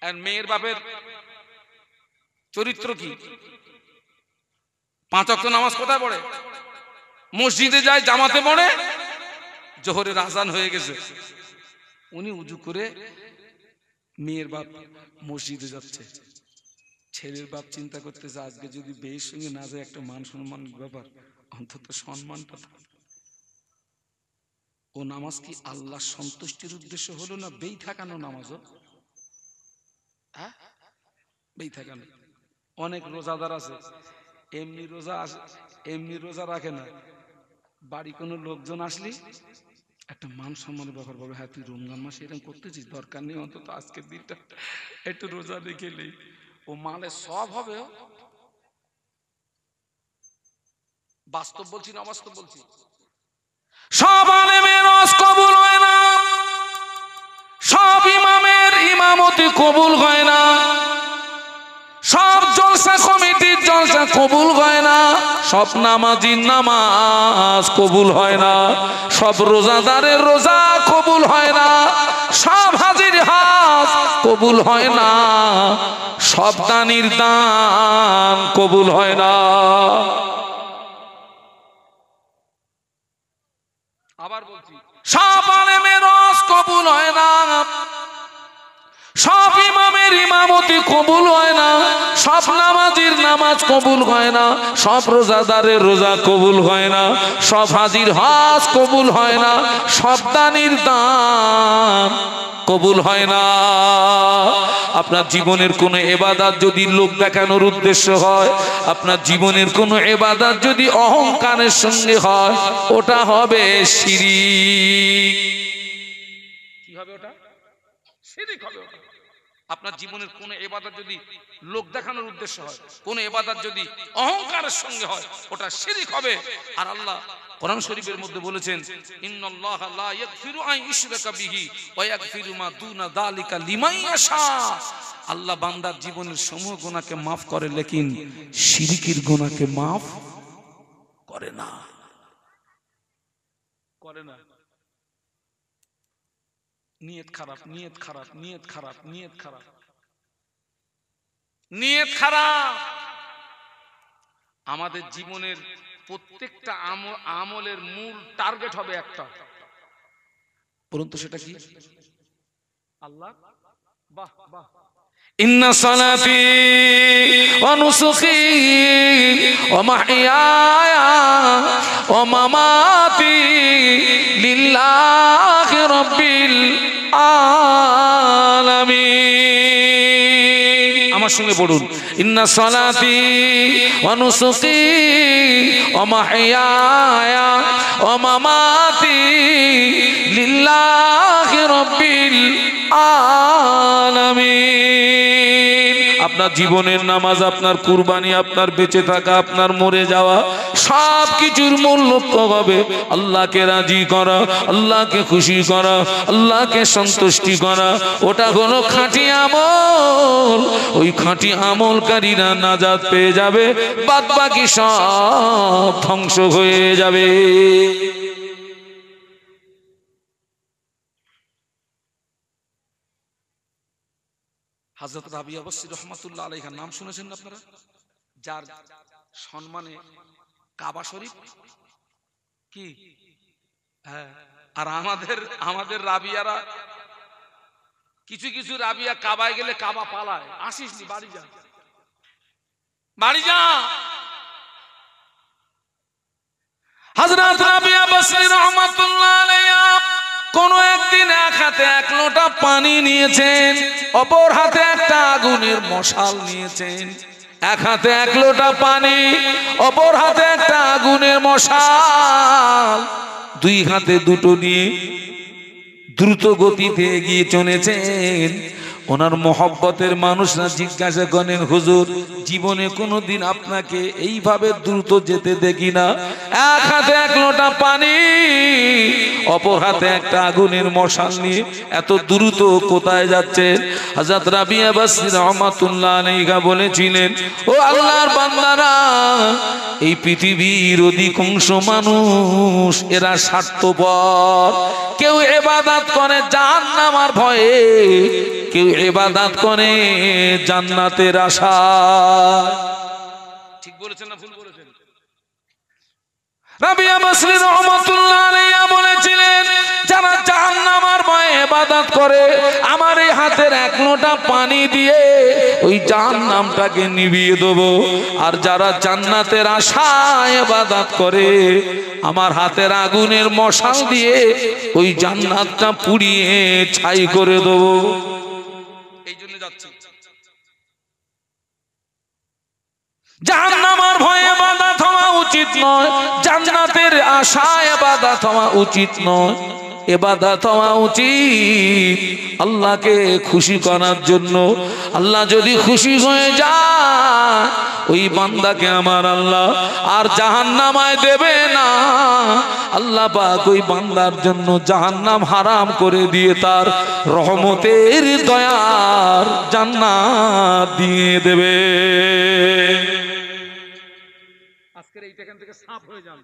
আর মেয়ের বাপের চরিত্র কি? 5 ওয়াক্ত নামাজ কোথায় পড়ে? মসজিদে যায়, জামাতে পড়ে। জোহরের আজান হয়ে গেছে, উনি উজু করে মেয়ের বাপ মসজিদে যাচ্ছে, ছেলের বাপ চিন্তা করতেছে আজকে যদি বেয়ের সঙ্গে না যায় একটা মান সম্মান ব্যাপার, অন্তত সম্মানটা থাকে। ও নামাজ কি আল্লাহ সন্তুষ্টির উদ্দেশ্য হলো না বেই থাকানো নামাজও? হ্যাঁ, বেই থাকানো। অনেক রোজাদার আছে এমনি রোজা রাখে না, বাড়ি কোনো লোকজন আসলি একটা মান সম্মানের ব্যাপার বলবে, হ্যাঁ তুই রমজান মাসে এরকম করতেছিস, দরকার নেই অন্তত আজকের দিনটা একটু রোজা রেখে নেই, ও মালে সব হবে। বাস্তব বলছি না অবাস্তব বলছি? সব আলেমের ওয়াজ কবুল হয় না, সব ইমামের ইমামতি কবুল হয় না, সব জলসা কমিটির জলসা কবুল হয় না, সব নামাজির নামাজ কবুল হয় না, সব রোজাদারের রোজা কবুল হয় না, সব হাজির হজ কবুল হয় না, সব দানির দান কবুল হয় না। আবার বলছি, সব আলেমের ওয়াজ কবুল হয় না, সব ইমামের ইমামতি কবুল হয় না, সব নামাজির নামাজ কবুল হয় না, সব রোজাদারের রোজা কবুল হয় না, সব হাজির হজ কবুল হয় না, সব দানির দান কবুল হয় না। আপনার জীবনের কোনো ইবাদত যদি লোক দেখানোর উদ্দেশ্য হয়, আপনার জীবনের কোনো ইবাদত যদি অহংকারের সঙ্গে হয়, ওটা হবে শিরক। কি হবে ওটা? শিরক হবে ওটা। আপনার জীবনের কোন ইবাদত যদি লোক দেখানোর উদ্দেশ্য হয়, কোন ইবাদত যদি অহংকারের সঙ্গে হয়, ওটা শিরক হবে। আর আল্লাহ কোরআন শরীফের মধ্যে বলেছেন, ইন্নাল্লাহা লা ইয়াগফিরু আন ইউশরাকা বিহি ওয়া ইয়াগফিরু মা দুনা যালিকা লিমান ইয়াশা। আল্লাহ বান্দার জীবনের সমূহ গুনাহকে maaf করে, লেকিন শিরকের গুনাহকে maaf করে না, করে না। নিয়ত খারাপ, নিয়ত খারাপ, নিয়ত খারাপ, নিয়ত খারাপ, নিয়ত খারাপ। আমাদের জীবনের প্রত্যেকটা আমলের মূল টার্গেট হবে একটা, পরন্তু সেটা কি? আল্লাহ। বাহ বাহ। ইন্না সালাতি ওয়া নুসুকি ওয়া মাহইয়ায়া ওয়া মামাতি লিল্লাহি রাব্বিল আলামিন। আমার সঙ্গে পড়ুন, ইন্না সালাতি ওয়া নুসুকি ওয়া মাহইয়ায়া ওয়া মামাতি লিল্লাহি রাব্বিল আলামিন। আপনার জীবনের নামাজ, আপনার কুরবানি, আপনার বেঁচে থাকা, আপনার মরে যাওয়া, সব কিছুর মূল লক্ষ্য হবে আল্লাহকে রাজি করা, আল্লাহকে খুশি করা, আল্লাহকে সন্তুষ্টি করা। ওটা হলো খাঁটি আমল। ওই খাঁটি আমলকারীরা নাজাত পেয়ে যাবে, বাদ বাকি সব ধ্বংস হয়ে যাবে। হযরত রাবিয়া বসরি রহমাতুল্লাহ আলাইহির নাম শুনেছেন আপনারা? যার সম্মানে কাবা শরীফ কি, হ্যাঁ। আর আমাদের রাবিয়ারা, কিছু কিছু রাবিয়া কাবায় গেলে কাবা পালায়, আসিস নি, বাড়ি যা, বাড়ি যা। হযরত রাবিয়া বসরি রহমাতুল্লাহ আলাইহি কোন একদিন এক হাতে এক লোটা পানি নিয়েছেন, অপর হাতে একটা আগুনের মশাল নিয়েছেন। এক হাতে এক লোটা পানি, অপর হাতে একটা আগুনের মশাল, দুই হাতে দুটো নিয়ে দ্রুত গতিতে এগিয়ে চলেছেন। ওনার মহব্বতের মানুষরা জিজ্ঞাসা করেন, হুজুর জীবনে কোনোদিন আপনাকে এইভাবে দ্রুত যেতে দেখি না। এক হাতে এক লোটা পানি, অপর হাতে একটা আগুনের মশাল নিয়ে এত দ্রুত কোথায় যাচ্ছেন? হযরত রাবিয়া বসরি রহমাতুল্লাহ আলাইহি বলেছিলেন, ও আল্লাহর বান্দারা, এই পৃথিবীর অধিকাংশ মানুষ এরা স্বার্থপর। কেউ ইবাদত করে জাহান্নামের ভয়ে, কেউ ইবাদত করে জান্নাতের আশায়। ঠিক বলেছেন না ভুল বলেছেন? রাবিয়া বসরি রহমাতুল্লাহ আলাইহি বলেছিলেন, যারা জাহান্নামের ভয়ে ইবাদত করে, আমার এই হাতের এক লোটা পানি দিয়ে ওই জাহান্নামটাকে নিভিয়ে দেব। আর যারা জান্নাতের আশায় ইবাদত করে, আমার হাতের আগুনের মশাল দিয়ে ওই জান্নাতটা পুড়িয়ে ছাই করে দেব। এই জন্য যাচ্ছি, জাহান্নামের ভয়ে ইবাদত হওয়া উচিত নয়, জান্নাতের আশায় ইবাদত হওয়া উচিত নয়। ইবাদত হওয়া উচিত আল্লাহকে খুশি করার জন্য। আল্লাহ যদি খুশি হয়ে যায়, ওই বান্দাকে আমার আল্লাহ আর জাহান্নামায় দেবে না। আল্লাহ পাক ওই বান্দার জন্য জাহান্নাম হারাম করে দিয়ে তার রহমতের দয়ার জান্নাত দিয়ে দেবে। আজকের এইটা এখান থেকে সাফ হয়ে যান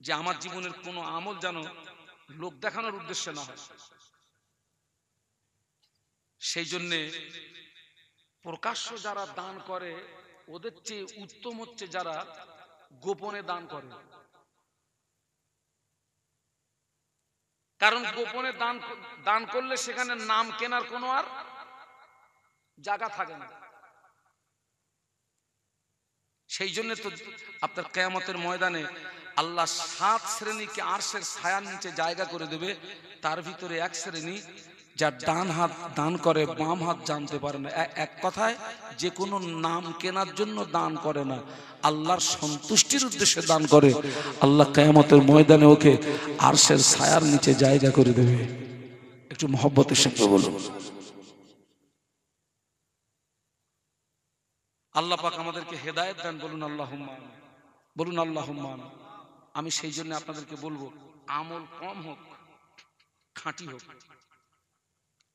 যে আমার জীবনের কোনো আমল যেন লোক দেখানোর উদ্দেশ্যে না হয়। সেই জন্যে প্রকাশ্য যারা দান করে, ওদের চেয়ে উত্তম হচ্ছে যারা গোপনে দান করে। কারণ গোপনে দান করলে সেখানে নাম কেনার কোনো আর জায়গা থাকে না। সেই জন্য তো আপনার কিয়ামতের ময়দানে আল্লাহ 7 শ্রেণীকে আরশের ছায়ার নিচে জায়গা করে দেবে। তার ভিতরে এক শ্রেণী, যার ডান হাত দান করে, বাম হাত জানতে পারে না। এক কথায় যে কোনো নাম কেনার জন্য দান করে না, আল্লাহর সন্তুষ্টির উদ্দেশ্যে দান করে। আল্লাহ কিয়ামতের ময়দানে ওকে আরশের ছায়ার নিচে জায়গা করে দেবে। একটু মহব্বতের সঙ্গে বলুন। আল্লাহ পাক আমাদেরকে হেদায়েত দেন, বলুন আল্লাহুম্মা আমিন, বলুন আল্লাহুম্মা আমিন। আমি সেই জন্য আপনাদেরকে বলবো, আমল কম হোক, খাঁটি হোক।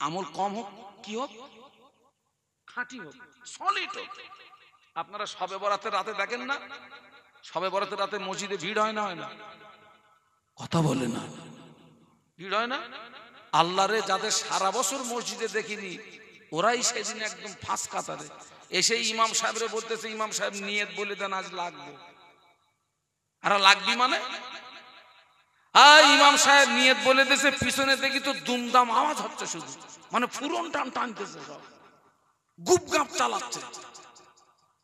আমল কম হোক, কি হোক? খাঁটি হোক, সলিড হোক। আপনারা শবে বরাতের রাতে দেখেন না, শবে বরাতের রাতে মসজিদে ভিড় হয় না? হয় না? কথা বলে না, ভিড় হয় না? আল্লাহরে যাদের সারা বছর মসজিদে দেখিনি, ওরাই সেদিন একদম ফাঁস কাতারে এসে ইমাম সাহেবরে বলতেছে, ইমাম সাহেব নিয়ত বলে দেন আজ লাগবো। আর লাগবি মানে ইমাম সাহেব নিয়ত বলে দিয়েছে, পিছনে দেখি তো দুমদাম আওয়াজ হচ্ছে, শুধু মানে ফুরন টানতেছে, সব গুপ গাপ চালাচ্ছে,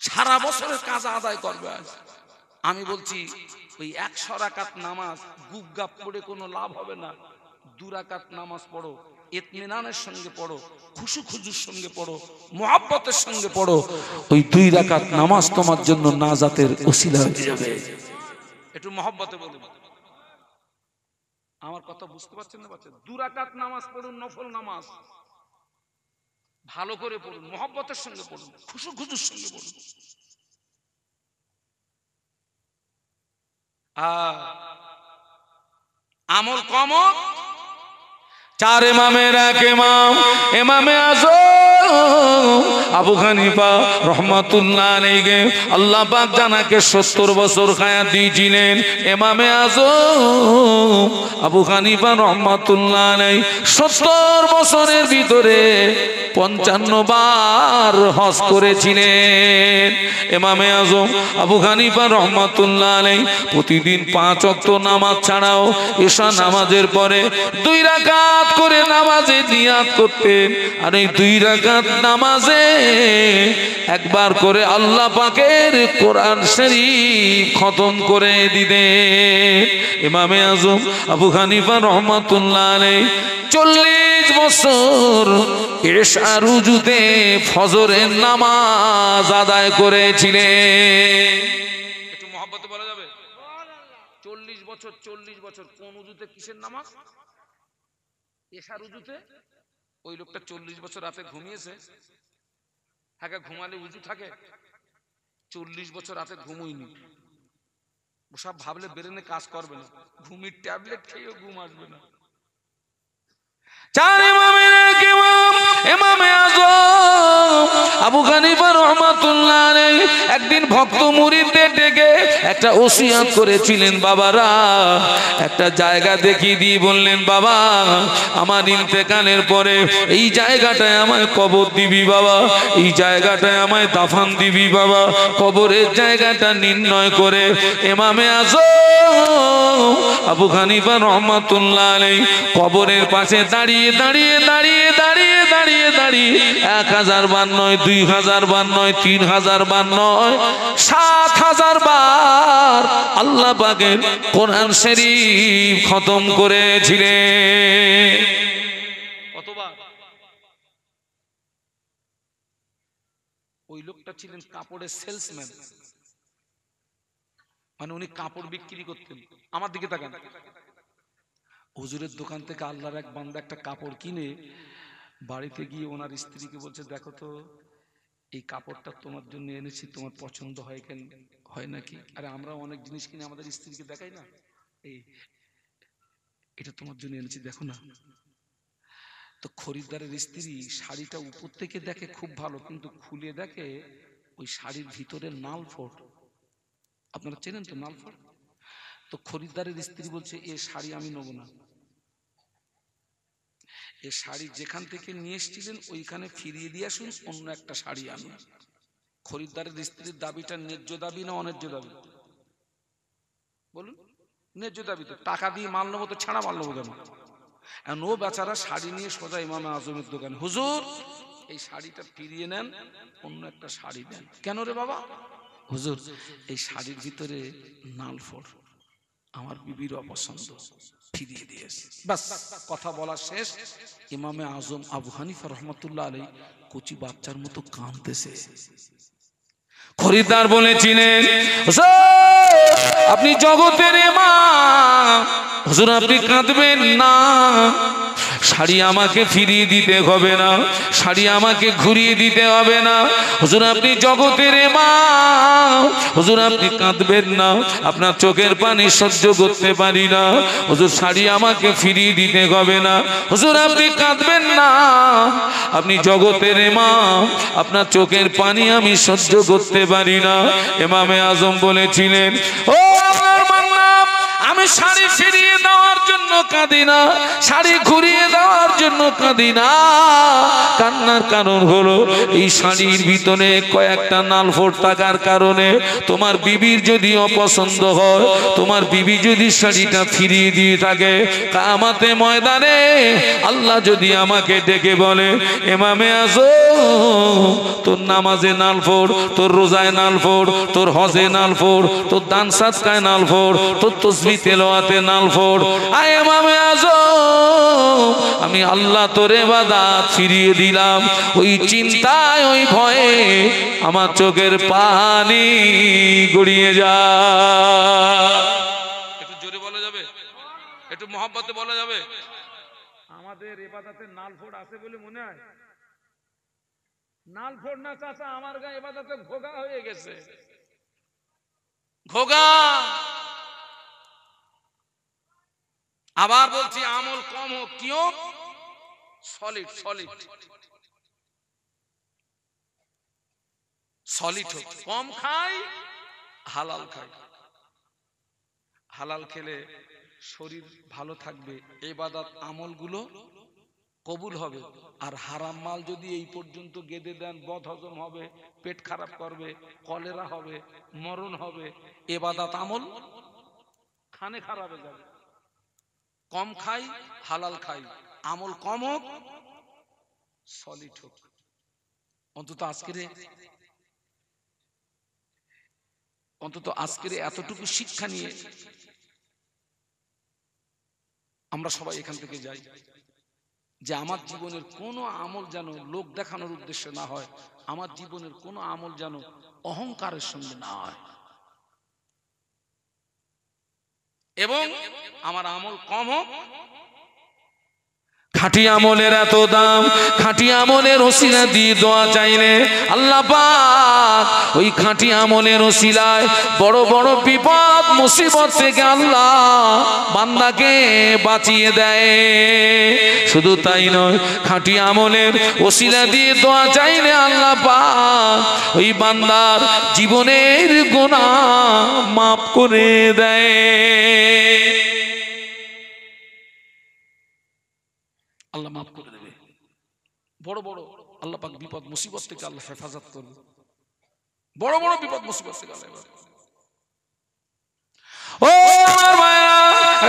সারা বছরের কাজ আদায় করবে আজ। আমি বলছি ওই 100 রাকাত নামাজ গুপ গাপ পড়ে কোনো লাভ হবে না। 2 রাকাত নামাজ পড়ো, ইতমিনানের সঙ্গে পড়ো, খুশু খুজুর সঙ্গে পড়ো, মুহাব্বতের সঙ্গে পড়ো। ওই 2 রাকাত নামাজ তোমার জন্য নাজাতের ওসিলা হয়ে যাবে। একটু মুহাব্বতে বলুন। আমার কথা বুঝতে পারছেন না? 2 রাকাত নামাজ পড়ুন, নফল নামাজ। ভালো করে পড়ুন, মহব্বতের সঙ্গে পড়ুন, খুশু খুশুর সঙ্গে পড়ুন। আমল কম, চার ইমামের এক ইমাম ইমামে আযম আবু হানিফা রহমাতুল্লাহ আলাইহি, আল্লাহ পাক জানাকে 70 বছর হায়াত দিয়েছিলেন। ইমামে আযম আবু হানিফা রহমাতুল্লাহ আলাইহি 70 বছরের ভিতরে 55 বার হজ করেছিলেন। ইমামে আযম আবু হানিফা রহমাতুল্লাহ আলাইহি প্রতিদিন 5 ওয়াক্ত নামাজ ছাড়াও ঈশা নামাজের পরে 2 রাকাত করে নামাজে নিয়াত করতেন, আর এই 2 রাকাত নামাজে একবার করে আল্লাহ পাকের কোরআন শরীফ খতম করে দিতেন। ইমামে আযম আবু হানিফা রহমাতুল্লাহ আলাইহি 40 বছর ঈশা রুজুতে ফজরের নামাজ আদায় করেছিলেন। একটু মহব্বতে বলা যাবে? 40 বছর, 40 বছর কোন উজুতে কিসের নামাজ? ঈশা রুজুতে। ওই লোকটা 40 বছর রাতে ঘুমিয়েছে। হ্যাঁ, ঘুমালে উজু থাকে? 40 বছর রাতে ঘুমোয়নি। সব ভাবলে ব্রেনে কাজ করবে না, ঘুমির ট্যাবলেট খেয়েও ঘুম আসবে না। চার ইমামের এক ইমাম ইমামে আযম আবু হানিফা রাহমাতুল্লাহ আলাইহি একদিন ভক্ত মুরিদদের ডেকে একটা ওসিয়ত করেছিলেন। বাবারা, একটা জায়গা দেখিয়ে দিয়ে বললেন, বাবা আমার ইন্তেকালের পরে এই জায়গাটায় আমায় কবর দিবি বাবা, এই জায়গাটায় আমায় দাফন দিবি বাবা। কবরের জায়গাটা নির্ণয় করে ইমামে আযম আবু হানিফা রাহমাতুল্লাহ আলাইহি কবরের পাশে দাঁড়িয়ে দাঁড়িয়ে দাঁড়িয়ে দাঁড়িয়ে দাঁড়িয়ে দাঁড়িয়ে 1000 বার নয়, 2000 বার নয়, 3000 বার নয়, 7000 বার আল্লাহ পাকের কোরআন শরীফ খতম করেছিলেন। কতবার? ওই লোকটা ছিলেন কাপড়ের সেলসম্যান, মানে উনি কাপড় বিক্রি করতেন। আমার দিকে তাকান, হুজুরের দোকান থেকে আল্লাহর এক বান্দা একটা কাপড় কিনে বাড়িতে গিয়ে ওনার স্ত্রীকে বলছে, দেখো তো এই কাপড়টা তোমার জন্য এনেছি, তোমার পছন্দ হয় কেন হয় নাকি? আরে আমরা অনেক জিনিস কিনে আমাদের স্ত্রীকে দেখাই না, এই এটা তোমার জন্য এনেছি দেখো না। তো খরিদ্দারের স্ত্রী শাড়িটা উপর থেকে দেখে খুব ভালো, কিন্তু খুলে দেখে ওই শাড়ির ভিতরে নাল ফোট। আপনারা চেনেন তো নাল ফোট? তো খরিদ্দারের স্ত্রী বলছে, এ শাড়ি আমি নেব না, এ শাড়ি যেখান থেকে নিয়ে এসেছিলেন ওইখানে ফিরিয়ে দিয়ে আসুন, অন্য একটা শাড়ি আনুন। খরিদ্দারের স্ত্রীর দাবিটা ন্যায্য দাবি না অন্যায্য দাবি? বলুন। ন্যায্য দাবি। তো টাকা দিয়ে মাল নেবো তো ছাড়া মাল নেবো কেন? ও বেচারা শাড়ি নিয়ে সোজা ইমামে আযমের দোকানে, হুজুর এই শাড়িটা ফিরিয়ে নেন, অন্য একটা শাড়ি দেন। কেন রে বাবা? হুজুর এই শাড়ির ভিতরে নাল ফোট, আমার বিবির অপছন্দ, ফিরিয়ে দিয়েছে। বাস কথা বলা শেষ। ইমামে আযম আবু হানিফা রহমাতুল্লাহ আলাইহি কচি বাচ্চার মতো কাঁদতেছে। খরিদ্দার বলেছিলেন, আপনি জগতের ইমাম, হুজুর আপনি কাঁদবেন না, শাড়ি আমাকে ফিরিয়ে দিতে হবে না, শাড়ি আমাকে ঘুরিয়ে দিতে হবে না। হুজুর আপনি জগতের ইমাম, হুজুর আপনি কাঁদবেন না, আপনার চোখের পানি সহ্য করতে পারি না, হুজুর শাড়ি আমাকে ফিরিয়ে দিতে হবে না। হুজুর আপনি কাঁদবেন না, আপনি জগতের ইমাম, আপনার চোখের পানি আমি সহ্য করতে পারি না। ইমামে আযম বলেছিলেন, ও আমার মান্না, আমি শাড়ি ফিরিয়ে দেওয়ার জন্য কাঁদি না, শাড়ি ঘুরিয়ে দেওয়ার জন্য কাঁদি না। কান্নার কারণ হলো এই শাড়ির ভিতরে কয়েকটা নালফোট থাকার কারণে তোমার বিবির যদি অপছন্দ হয়, তোমার বিবি যদি শাড়িটা ফিরিয়ে দিয়ে থাকে, কিয়ামতে ময়দানে আল্লাহ যদি আমাকে ডেকে বলে, ইমামে আযম তোর নামাজে নালফোট, তোর রোজায় নালফোট, তোর হজে নালফোট, তোর দান সাদকায় নালফোট, তোর তাসবিহ তেলাওয়াতে নালফোট, আয় ইমামে আযম আমি আল্লাহ তোর ইবাদত ফিরিয়ে দিলাম। ওই চিন্তায় ওই ভয়ে আমার চোখের পানি গড়িয়ে যায়। একটু জোরে বলা যাবে? একটু মহব্বতে বলা যাবে? আমাদের ইবাদতে নালফোট আছে বলে মনে হয়? নাল ফোড় না চাচা, আমার গায়ে এবাদতে ঘোগা হয়ে গেছে, ঘোগা। আবার বলছি আমল কম হোক, কি হোক, সলিড সলিড সলিড হোক, কম খাই, হালাল খাই। হালাল খেলে শরীর ভালো থাকবে, ইবাদত আমলগুলো কবুল হবে। আর হারাম মাল যদি এই পর্যন্ত গেঁদে দেন, বদহজম হবে, পেট খারাপ করবে, কলেরা হবে, মরণ হবে, ইবাদত আমল খানে খারাপ হয়ে যাবে। কম খাই, হালাল খাই, আমল কম হোক, সলিড হোক। অন্তত আজকের এতটুকু শিক্ষা নিয়ে আমরা সবাই এখান থেকে যাই, যে আমার জীবনের কোনো আমল যেন লোক দেখানোর উদ্দেশ্যে না হয়, আমার জীবনের কোনো আমল যেন অহংকারের সঙ্গে না হয়, এবং আমার আমল কম হোক। খাঁটি আমলের এত দাম, খাঁটি আমলের ওসিলা দিয়ে দোয়া চাইলে আল্লাহ পাক ওই খাঁটি আমলের ওসিলায় বড় বড় বিপদ মুসিবত থেকে আল্লাহ বান্দাকে বাঁচিয়ে দেয়। শুধু তাই নয়, খাঁটি আমলের ওসিলা দিয়ে দোয়া চাইলে আল্লাহ পাক ওই বান্দার জীবনের গুনাহ মাফ করে দেয়। আল্লাহ মাফ করে দেবে। বড় বড় আল্লাহ পাক বিপদ মুসিবত থেকে আল্লাহ হেফাজত করবে, বড় বড় বিপদ মুসিবত থেকে আল্লাহ। ও আমার ভাইরা,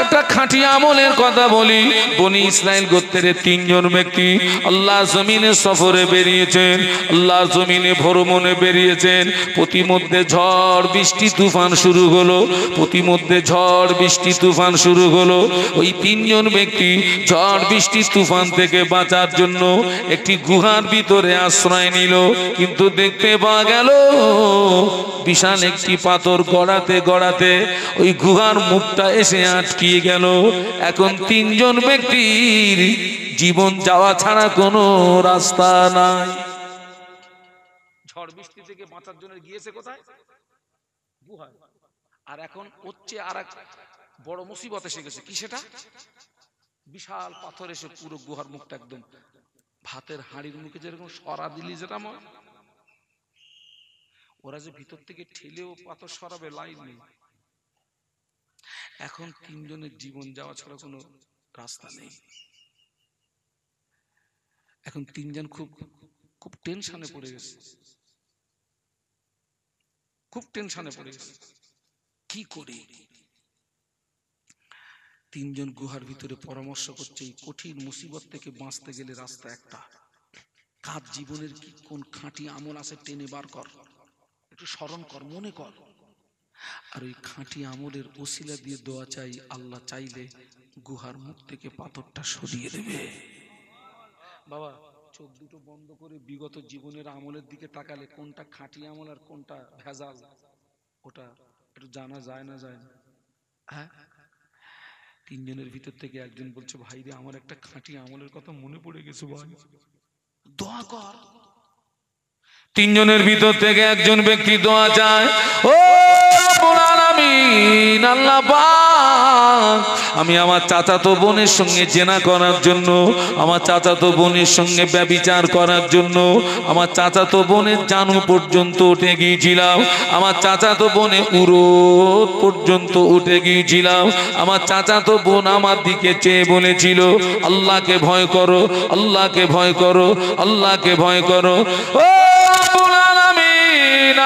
একটা খাঁটি আমলের কথা বলি। বনি ইসরাইল গোত্রের 3 জন ব্যক্তি আল্লাহ জমিনে সফরে বেরিয়েছেন, আল্লাহ জমিনে ভ্রমণে বেরিয়েছেন। প্রতিমধ্যে ঝড় বৃষ্টি তুফান শুরু হলো, প্রতিমধ্যে ঝড় বৃষ্টি তুফান শুরু হলো। ওই 3 জন ব্যক্তি ঝড় বৃষ্টি তুফান থেকে বাঁচার জন্য একটি গুহার ভিতরে আশ্রয় নিল। কিন্তু দেখতে পাওয়া গেল বিশাল একটি পাথর গড়াতে গড়াতে ওই গুহার মুখটা এসে আটকিয়ে গেল। এখন 3 জন ব্যক্তির জীবন যাওয়া ছাড়া কোনো রাস্তা নাই। ঝড় বৃষ্টি থেকে বাঁচার জন্য গিয়েছে কোথায়? গুহায়। আর এখন হচ্ছে আর এক বড় মুসিবত এসে গেছে। কি সেটা? বিশাল পাথর এসে পুরো গুহার মুখটা একদম ভাতের হাঁড়ির মুখে যেরকম সরা দিলি, যেটা ওরা যে ভিতর থেকে ঠেলেও পাথর সরাবে, লাইন নেই। এখন 3 জনের জীবন যাওয়া ছাড়া কোনো রাস্তা নেই। এখন 3 জন খুব খুব টেনশনে পড়ে গেছে, খুব টেনশনে পড়ে গেছে। কি করি? 3 জন গুহার ভিতরে পরামর্শ করছে, এই কঠিন মুসিবত থেকে বাঁচতে গেলে রাস্তা একটা। কার জীবনের কি কোন খাঁটি আমল আছে টেনে বার কর, একটু স্মরণ কর, মনে কর। আর ওই খাঁটি আমলের ওসিলা দিয়ে দোয়া চাই, আল্লাহ চাইলে গুহার মুখ থেকে পাথরটা সরিয়ে দেবে। বাবা, চোখ দুটো বন্ধ করে বিগত জীবনের আমলের দিকে তাকালে কোনটা খাঁটি আমল আর কোনটা ভেজাল, ওটা একটু জানা যায় না? যায় না? হ্যাঁ। 3 জনের ভিতর থেকে একজন বলছে, ভাই রে, আমার একটা খাঁটি আমলের কথা মনে পড়ে গেছে, ভাই দোয়া কর। 3 জনের ভিতর থেকে একজন ব্যক্তি দোয়া চায়, ও রব্বুল আলামিন, আল্লাহ পাক, আমি আমার চাচাতো বোনের সঙ্গে জেনা করার জন্য, আমার চাচাতো বোনের সঙ্গে ব্যভিচার করার জন্য, আমার চাচাতো বোনের জানু পর্যন্ত উঠে গিয়েছিলাম, আমার চাচাতো বোনে উরোত পর্যন্ত উঠে গিয়েছিলাম। আমার চাচাতো বোন আমার দিকে চেয়ে বলেছিল, আল্লাহকে ভয় করো, আল্লাহকে ভয় করো, আল্লাহকে ভয় করো। ও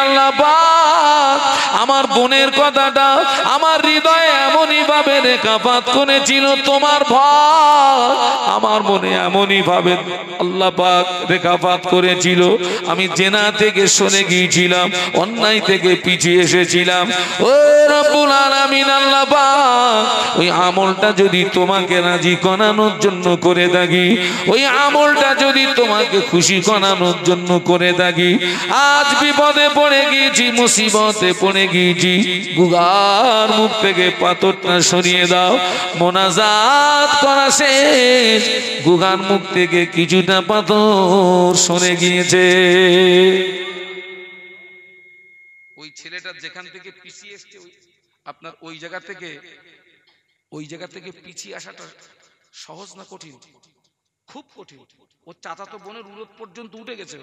আল্লাহ পাক আমার বোনের কথাটা আমার হৃদয়ে এমনই ভাবে রেখাপাত করেছিল, তোমার ভয় আমার মনে এমনই ভাবে আল্লাহ পাক রেখাপাত করেছিল। আমি জেনা থেকে সরে গিয়েছিলাম, অন্যায় থেকে পিছিয়ে এসেছিলাম। ও রব্বুল আলামিন, আল্লাহ পাক, ওই আমলটা যদি তোমাকে রাজি করানোর জন্য করে থাকি, ওই আমলটা যদি তোমাকে খুশি করানোর জন্য করে থাকি, আজ বিপদে পড়ে গিয়েছি, মুসিবতে পড়ে বনে গিয়েছি, গুগার মুখ থেকে পাথরটা সরিয়ে দাও। মোনাজাত করা শেষ, গুগার মুখ থেকে কিছুটা পাথর সরে গিয়েছে। ওই ছেলেটা যেখান থেকে পিছিয়ে এসছে, আপনার ওই জায়গা থেকে পিছিয়ে আসাটা সহজ না কঠিন? খুব কঠিন। ওর চাচাতো বোনের উরত পর্যন্ত উঠে গেছে।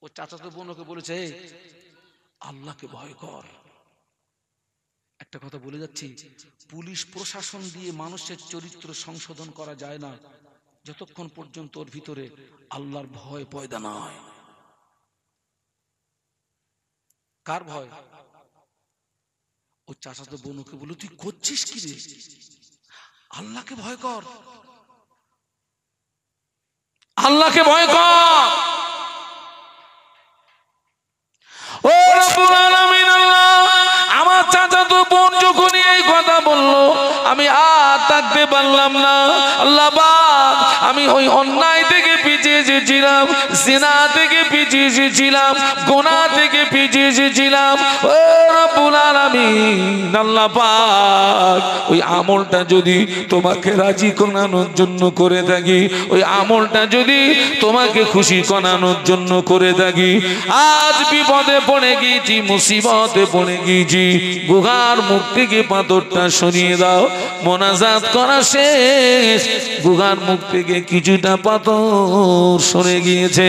ওর চাচাতো বোন ওকে বলেছে, আল্লাহকে ভয় কর। একটা কথা বলে যাচ্ছি, পুলিশ প্রশাসন দিয়ে মানুষের চরিত্র সংশোধন করা যায় না যতক্ষণ পর্যন্ত ওর ভিতরে আল্লাহর ভয় পয়দা না হয়। কার ভয়? ও চাচাতো বোন ওকে বলে, তুই করছিস কি রে? আল্লাহকে ভয় কর, আল্লাহকে ভয় কর। ও রব্বুল আলামিন আল্লাহ, আমার চাচাতো বোন যখন এই কথা বললো, আমি আর থাকতে পারলাম না। আল্লাহ পাক, আমি ওই অন্যায় থেকে পিছিয়ে এসেছিলাম, জিনা থেকে পিছিয়ে এসেছিলাম, গুনাহ থেকে পিছিয়ে এসেছিলাম। ও রব্বুল আলামিন আল্লাহ পাক, ওই আমলটা যদি তোমাকে রাজি করানোর জন্য করে থাকি, ওই আমলটা যদি তোমাকে খুশি করানোর জন্য করে থাকি, আজ বিপদে পড়ে গিয়েছি, মুসিবতে পড়ে গিয়েছি, গুহার মুখ থেকে পাথরটা সরিয়ে দাও। মোনাজাত করা শেষ, গুহার মুখ থেকে কিছুটা পাথর সরে গিয়েছে।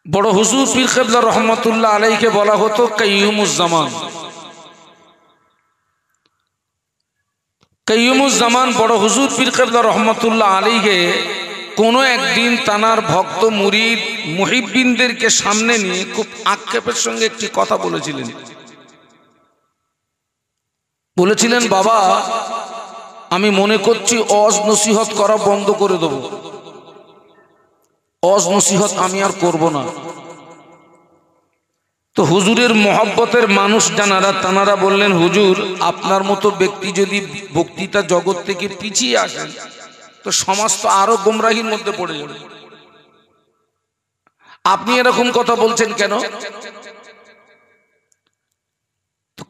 বড় হুজুর পীর কেবলা রহমতুল্লাহ আলাইহিকে বলা হতো কাইয়ুমুজ্জামান। কাইয়ুমুজ্জামান বড় হুজুর পীর কেবলা রহমতুল্লাহ আলাইহিকে কোনো একদিন তানার ভক্ত মুরিদ মুহিব্বিনদেরকে সামনে নিয়ে খুব আক্ষেপের সঙ্গে একটি কথা বলেছিলেন, বাবা, আমি মনে করছি ওয়াজ নসিহত করা বন্ধ করে দেব, ওয়াজ নসিহত আমি আর করব না। তো হুজুরের মহব্বতের মানুষ জানারা তানারা বললেন, হুজুর, আপনার মতো ব্যক্তি যদি বক্তৃতা জগৎ থেকে পিছিয়ে আসেন তো সমাজ তো আরো গোমরাহির মধ্যে পড়ে যাবে। আপনি এরকম কথা বলছেন কেন?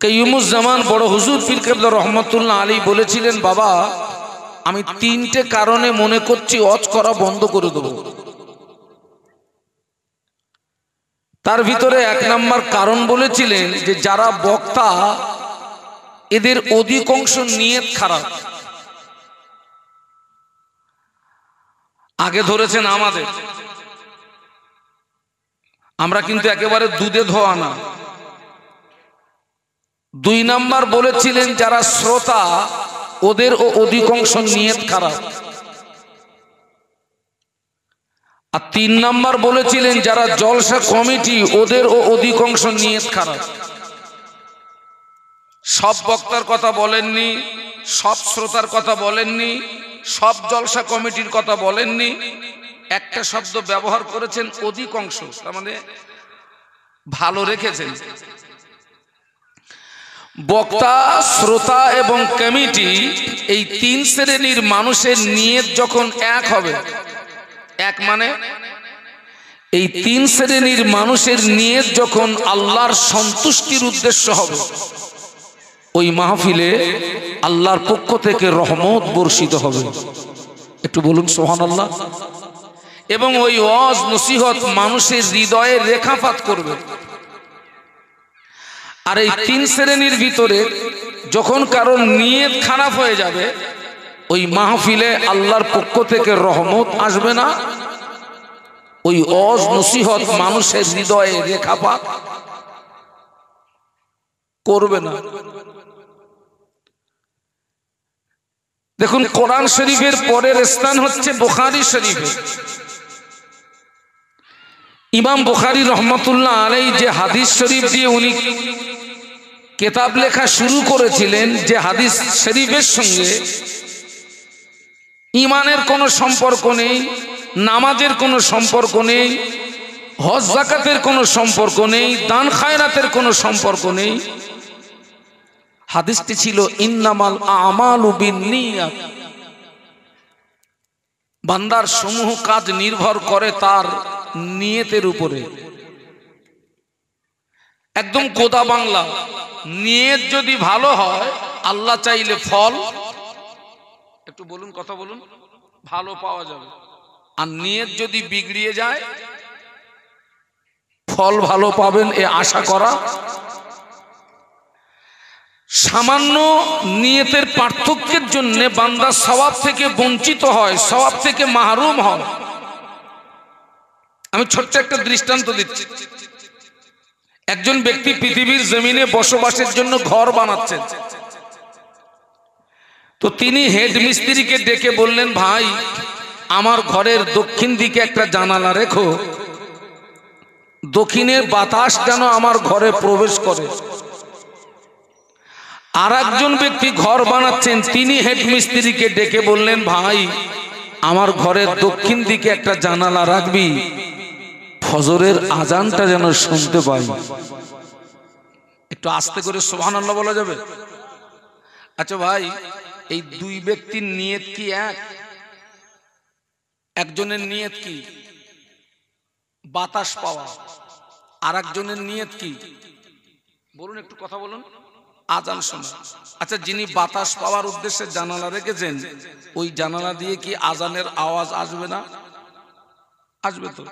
কাইয়ুমুজ্জামান বড় হুজুর পীর কেবলা রহমতুল্লাহ আলাইহি বলেছিলেন, বাবা, আমি তিনটে কারণে মনে করছি ওয়াজ করা বন্ধ করে দেব। তার ভিতরে এক নাম্বার কারণ বলেছিলেন যে যারা বক্তা এদের অধিকাংশ নিয়ত খারাপ। আগে ধরেছেন আমাদের, আমরা কিন্তু একেবারে দুধে ধোয়া না। দুই নাম্বার বলেছিলেন যারা শ্রোতা ওদের অধিকাংশ নিয়ত খারাপ। আর তিন নাম্বার বলেছিলেন যারা জলসা কমিটি ওদের অধিকাংশ নিয়ত খারাপ। সব বক্তার কথা বলেননি, সব শ্রোতার কথা বলেননি, সব জলসা কমিটির কথা বলেননি, একটা শব্দ ব্যবহার করেছেন অধিকাংশ, তার মানে ভালো রেখেছেন। বক্তা, শ্রোতা এবং কমিটি এই তিন শ্রেণীর মানুষের নিয়ত যখন এক হবে, এক মানে এই তিন শ্রেণীর মানুষের নিয়ত যখন আল্লাহর সন্তুষ্টির উদ্দেশ্য হবে, ওই মাহফিলে আল্লাহর পক্ষ থেকে রহমত বর্ষিত হবে। একটু বলুন সুবহানাল্লাহ। এবং ওই ওয়াজ নসিহত মানুষের হৃদয়ে রেখাপাত করবে। আর এই তিন শ্রেণীর ভিতরে যখন কারোর নিয়ত খারাপ হয়ে যাবে, ওই মাহফিলে আল্লাহর পক্ষ থেকে রহমত আসবে না, ওই ওয়াজ নসিহত মানুষের হৃদয়ে রেখাপাত করবে না। দেখুন, কোরআন শরীফের পরের স্থান হচ্ছে বুখারী শরীফে। ইমাম বুখারী রহমতুল্লাহ আলাইহি যে হাদিস শরীফ দিয়ে উনি কিতাব লেখা শুরু করেছিলেন, যে হাদিস শরীফের সঙ্গে ঈমানের কোনো সম্পর্ক নেই, নামাজের কোনো সম্পর্ক নেই, হজ যাকাতের কোনো সম্পর্ক নেই, দান খায়রাতের কোনো সম্পর্ক নেই। হাদিসটি ছিল ইন্নামাল আমালু বিন্নিয়াত। বান্দার সমূহ কাজ নির্ভর করে তার নিয়তের উপরে, একদম কোদা বাংলা। নিয়ত যদি ভালো হয় আল্লাহ চাইলে ফল, একটু বলুন, কথা বলুন, ভালো পাওয়া যাবে। আর নিয়ত যদি বিগড়িয়ে যায় ফল ভালো পাবেন এ আশা করা। সামান্য নিয়তের পার্থক্যের জন্য বান্দা সওয়াব থেকে বঞ্চিত হয়, সওয়াব থেকে মাহরুম হয়। আমি ছোট্ট একটা দৃষ্টান্ত দিচ্ছি। একজন ব্যক্তি পৃথিবীর জমিনে বসবাসের জন্য ঘর বানাচ্ছেন, তো তিনি হেড মিস্ত্রিকে ডেকে বললেন, ভাই আমার ঘরের দক্ষিণ দিকে একটা জানালা রেখো, দক্ষিণের বাতাস যেন আমার ঘরে প্রবেশ করে। আর একজন ব্যক্তি ঘর বানাচ্ছেন, তিনি হেড মিস্ত্রিকে ডেকে বললেন, ভাই আমার ঘরের দক্ষিণ দিকে একটা জানালা রাখবি, ফজরের আজানটা যেন শুনতে পাই। একটু আস্তে করে সুবহানাল্লাহ বলা যাবে? আচ্ছা ভাই, এই দুই ব্যক্তির নিয়ত কি এক? একজনের নিয়ত কি বাতাস পাওয়া, আর একজনের নিয়ত কি বলুন, একটু কথা বলুন, আজান শোনা। আচ্ছা, যিনি বাতাস পাওয়ার উদ্দেশ্যে জানালা রেখেছেন, ওই জানালা দিয়ে কি আজানের আওয়াজ আসবে না? আসবে তো।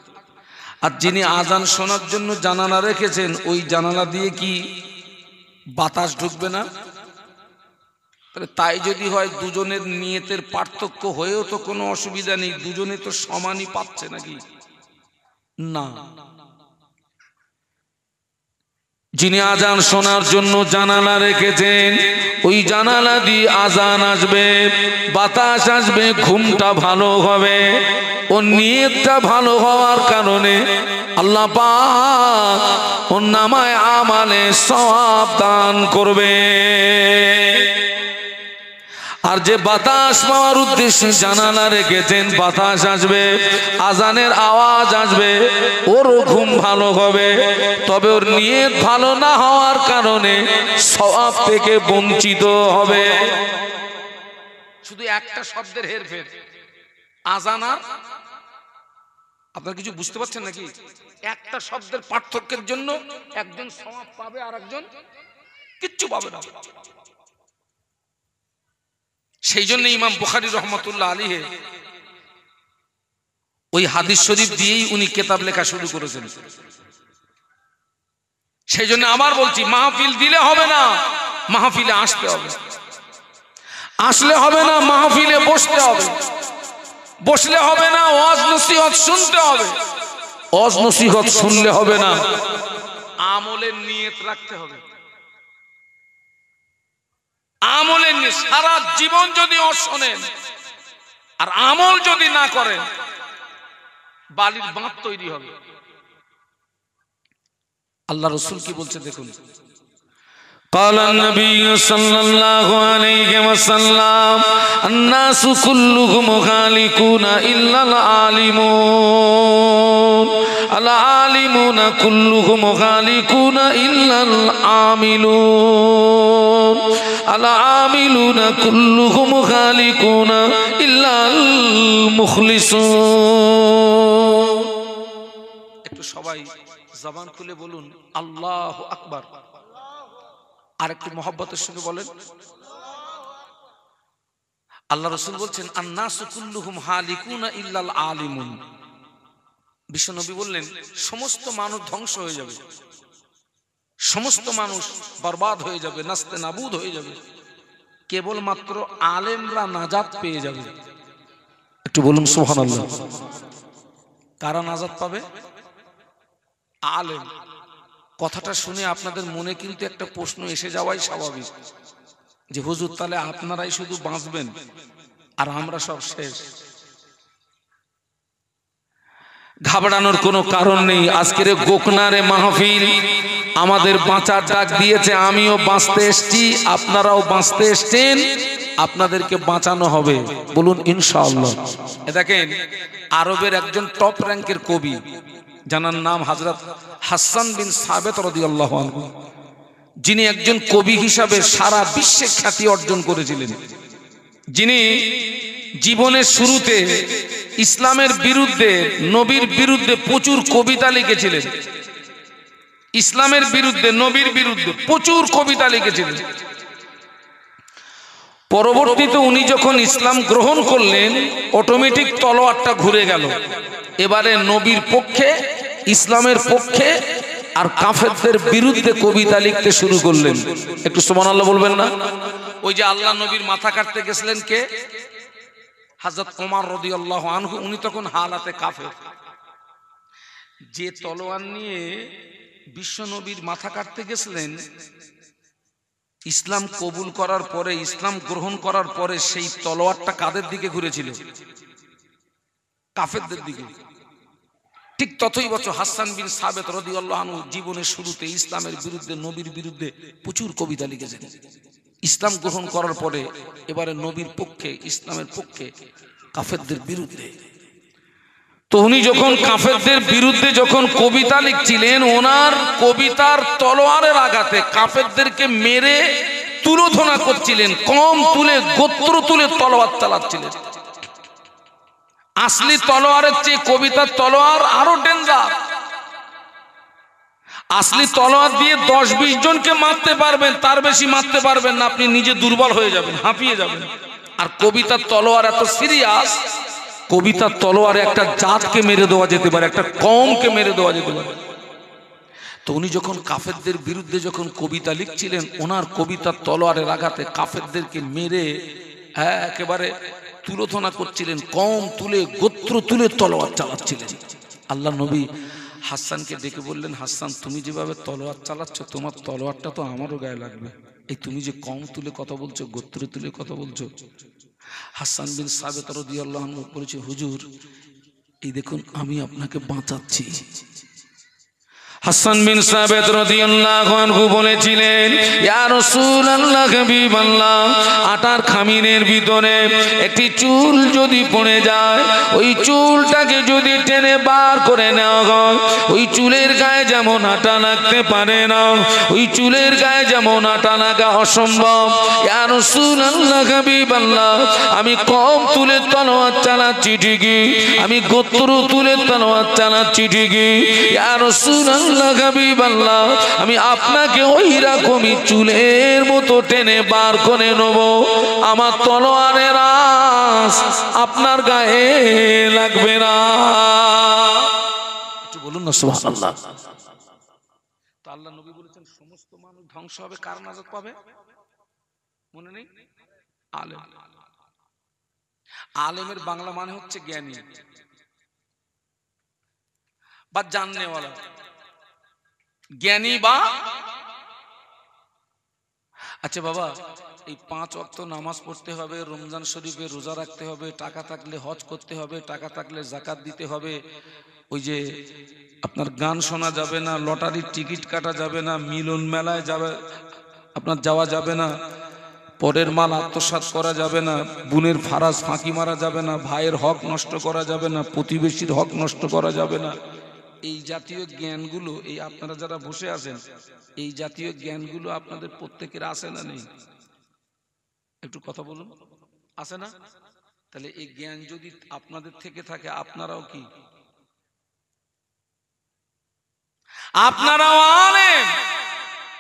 আর যিনি আজান শোনার জন্য জানালা রেখেছেন, ওই জানালা দিয়ে কি বাতাস ঢুকবে না? তাই যদি হয় দুজনের নিয়তের পার্থক্য হয়েও তো কোনো অসুবিধা নেই, দুজনে তো সমানই পাচ্ছে নাকি? না। যিনি আজান শোনার জন্য জানালা রেখেছেন, ওই জানালা দিয়ে আজান আসবে, বাতাস আসবে, ঘুমটা ভালো হবে। ও নিয়তটা ভালো হওয়ার কারণে আল্লাহ পাক ওর নামায় আমালে সওয়াব দান করবে। আর যে বাতাস পাওয়ার উদ্দেশ্যে জানালা রেখেছেন, বাতাস আসবে, আজানের আওয়াজ আসবে, ওরও ঘুম ভালো হবে, তবে ওর নিয়ত ভালো না হওয়ার কারণে সওয়াব থেকে বঞ্চিত হবে। শুধু একটা শব্দের হেরফের, আজান আর আপনারা কিছু বুঝতে পারছেন নাকি? একটা শব্দের পার্থক্যের জন্য একজন সওয়াব পাবে আর একজন কিচ্ছু পাবে না। সেই জন্য ইমাম বুখারী রহমাতুল্লাহ আলাইহি ওই হাদিস শরীফ দিয়েই উনি কিতাব লেখা শুরু করেছেন। সেই জন্য আবার বলছি, মাহফিল দিলে হবে না, মাহফিলে আসতে হবে। আসলে হবে না, মাহফিলে বসতে হবে। বসলে হবে না, ওয়াজ নসিহত শুনতে হবে। ওয়াজ নসিহত শুনলে হবে না, আমলের নিয়ত রাখতে হবে। আমলের নিয়ত, সারা জীবন যদি শোনেন আর আমল যদি না করেন, বালির বাঁধ তৈরি হবে। আল্লাহ রাসূল কি বলছে দেখুন, قال النبي صلى الله عليه وسلم الناس كلهم خالقون إلا العالمون العالمون كلهم خالقون إلا العاملون العاملون كلهم خالقون إلا المخلصون। একটু সবাই জবান খুলে বলুন আল্লাহু আকবার। আর একটু মহব্বতের সঙ্গে বলেন। আল্লাহ রাসূল বলছেন আন্নাসু কুল্লুহুম হালিকুনা ইল্লাল আলিমুন। বিশ্বনবী বললেন সমস্ত মানুষ ধ্বংস হয়ে যাবে, সমস্ত মানুষ বরবাদ হয়ে যাবে, নাস্তে নাবুদ হয়ে যাবে, কেবলমাত্র আলেমরা নাজাত পেয়ে যাবে। একটু বলুন সুবহানাল্লাহ। কারা নাজাত পাবে? আলেম। কথাটা শুনে আপনাদের মনে কিন্তু একটা প্রশ্ন এসে যাওয়াই স্বাভাবিক, যে হুজুর তাহলে আপনারাই শুধু বাঁচবেন আর আমরা সব শেষ। ঘাবড়ানোর কোনো কারণ নেই। আজকের গোকনারে মাহফিল আমাদের বাঁচার ডাক দিয়েছে, আমিও বাঁচতে এসেছি, আপনারাও বাঁচতে এসেছেন, আপনাদেরকে বাঁচানো হবে। বলুন ইনশাআল্লাহ। দেখেন আরবের একজন টপ র্যাঙ্কের কবি, যার নাম হযরত হাসান বিন সাবিত রাদিয়াল্লাহু আনহু, যিনি একজন কবি হিসাবে সারা বিশ্বে খ্যাতি অর্জন করেছিলেন, যিনি জীবনের শুরুতে ইসলামের বিরুদ্ধে, নবীর বিরুদ্ধে প্রচুর কবিতা লিখেছিলেন। ইসলামের বিরুদ্ধে, নবীর বিরুদ্ধে প্রচুর কবিতা লিখেছিলেন। পরবর্তীতে উনি যখন ইসলাম গ্রহণ করলেন, অটোমেটিক তলোয়ারটা ঘুরে গেল। এবারে নবীর পক্ষে, ইসলামের পক্ষে আর কাফেরদের বিরুদ্ধে কবিতা লিখতে শুরু করলেন। একটু সুবহানাল্লাহ বলবেন না? ওই যে আল্লাহ নবীর মাথা কাটতে গেছিলেন কে? হযরত ওমর রাদিয়াল্লাহু আনহু। উনি তখন হালাতে কাফের। যে তলোয়ার নিয়ে বিশ্ব নবীর মাথা কাটতে গেছিলেন, ইসলাম কবুল করার পরে, ইসলাম গ্রহণ করার পরে সেই তলোয়ারটা কাদের দিকে ঘুরেছিল? কাফেরদের দিকে। ঠিক ততই বছর হাসান বিন সাবেত রাদিয়াল্লাহু আনহু জীবনের শুরুতে ইসলামের বিরুদ্ধে, নবীর বিরুদ্ধে প্রচুর কবিতা লিখেছেন। ইসলাম গ্রহণ করার পরে এবারে নবীর পক্ষে, ইসলামের পক্ষে, কাফেরদের বিরুদ্ধে। তো উনি যখন কাফেরদের বিরুদ্ধে যখন কবিতা লিখছিলেন, ওনার কবিতার তলোয়ারের আঘাতে কাফেরদেরকে মেরে তুলোধনা করছিলেন, কম তুলে, গোত্র তুলে তলোয়ার চালাচ্ছিলেন। আসলি তলোয়ারের চেয়ে কবিতার তলোয়ার আরো ডেঞ্জার। আসলি তলোয়ার দিয়ে 10-20 জনকে মারতে পারবেন, তার বেশি মারতে পারবেন না, আপনি নিজে দুর্বল হয়ে যাবেন, হাঁপিয়ে যাবেন। আর কবিতার তলোয়ার এত সিরিয়াস, কবিতার তলোয়ারে একটা জাতকে মেরে দেওয়া যেতে পারে, একটা কওমকে মেরে দেওয়া যেতে পারে। তো উনি যখন কাফেরদের বিরুদ্ধে যখন কবিতা লিখছিলেন, ওনার কবিতার তলোয়ারের আঘাতে কাফেরদেরকে মেরে একেবারে তুলোধনা করছিলেন, কওম তুলে, গোত্র তুলে তলোয়ার চালাচ্ছিলেন। আল্লাহ নবী হাসানকে ডেকে বললেন, হাসান তুমি যেভাবে তলোয়ার চালাচ্ছ, তোমার তলোয়ারটা তো আমারও গায়ে লাগবে। এই তুমি যে কওম তুলে কথা বলছো, গোত্র তুলে কথা বলছো। হাসান বিন সাবেত রাদিয়াল্লাহু আনহু বলেছে, হুজুর এই দেখুন আমি আপনাকে বাঁচাচ্ছি। হাসান বিন সাবেত রাদিয়াল্লাহু আনহু বলেছিলেন, ইয়া রাসূলুল্লাহ, হাবিবাল্লাহ, আটার খামিনের ভিতরে একটি চুল যদি পড়ে যায়, ওই চুলটাকে যদি টেনে বার করে নেওয়া হয়, ওই চুলের গায়ে যেমন আটা লাগতে পারে না, ওই চুলের গায়ে যেমন আটা লাগা অসম্ভব। ইয়া রাসূলুল্লাহ, হাবিবাল্লাহ, আমি কওম তুলে তলোয়ার চালাচ্ছি ঠিকই, আমি গোত্র তুলে তলোয়ার চালাচ্ছি ঠিকই, ইয়া রাসূলুল্লাহ, হাবিবাল্লাহ, আমি আপনাকে ওই রকমই চুলের মতো টেনে বার করে নেব, আমার তলোয়ারের আঁচ আপনার গায়ে লাগবে না। একটু বলুন না সুবহানাল্লাহ। তো আল্লাহ নবী বলেছেন সমস্ত মানুষ ধ্বংস হবে, কার নাজাত পাবে মনে নেই? আলেম। আলেমের বাংলা মানে হচ্ছে জ্ঞানী বা জাননেওয়ালা, জ্ঞানী বা। আচ্ছা বাবা, এই 5 ওয়াক্ত নামাজ পড়তে হবে, রমজান শরীফে রোজা রাখতে হবে, টাকা থাকলে হজ করতে হবে, টাকা থাকলে যাকাত দিতে হবে, ওই যে আপনার গান শোনা যাবে না, লটারির টিকিট কাটা যাবে না, মিলন মেলায় যাবে আপনার যাওয়া যাবে না, পরের মাল আত্মসাৎ করা যাবে না, বোনের ফারাজ ফাঁকি মারা যাবে না, ভাইয়ের হক নষ্ট করা যাবে না, প্রতিবেশীর হক নষ্ট করা যাবে না। এই জাতীয় জ্ঞানগুলো, এই আপনারা যারা বসে আছেন, এই জাতীয় জ্ঞানগুলো আপনাদের প্রত্যেকের আছে না নেই? একটু কথা বলুন, আছে না? তাহলে এই জ্ঞান যদি আপনাদের থেকে থাকে, আপনারাও কি? আপনারাও আলেম।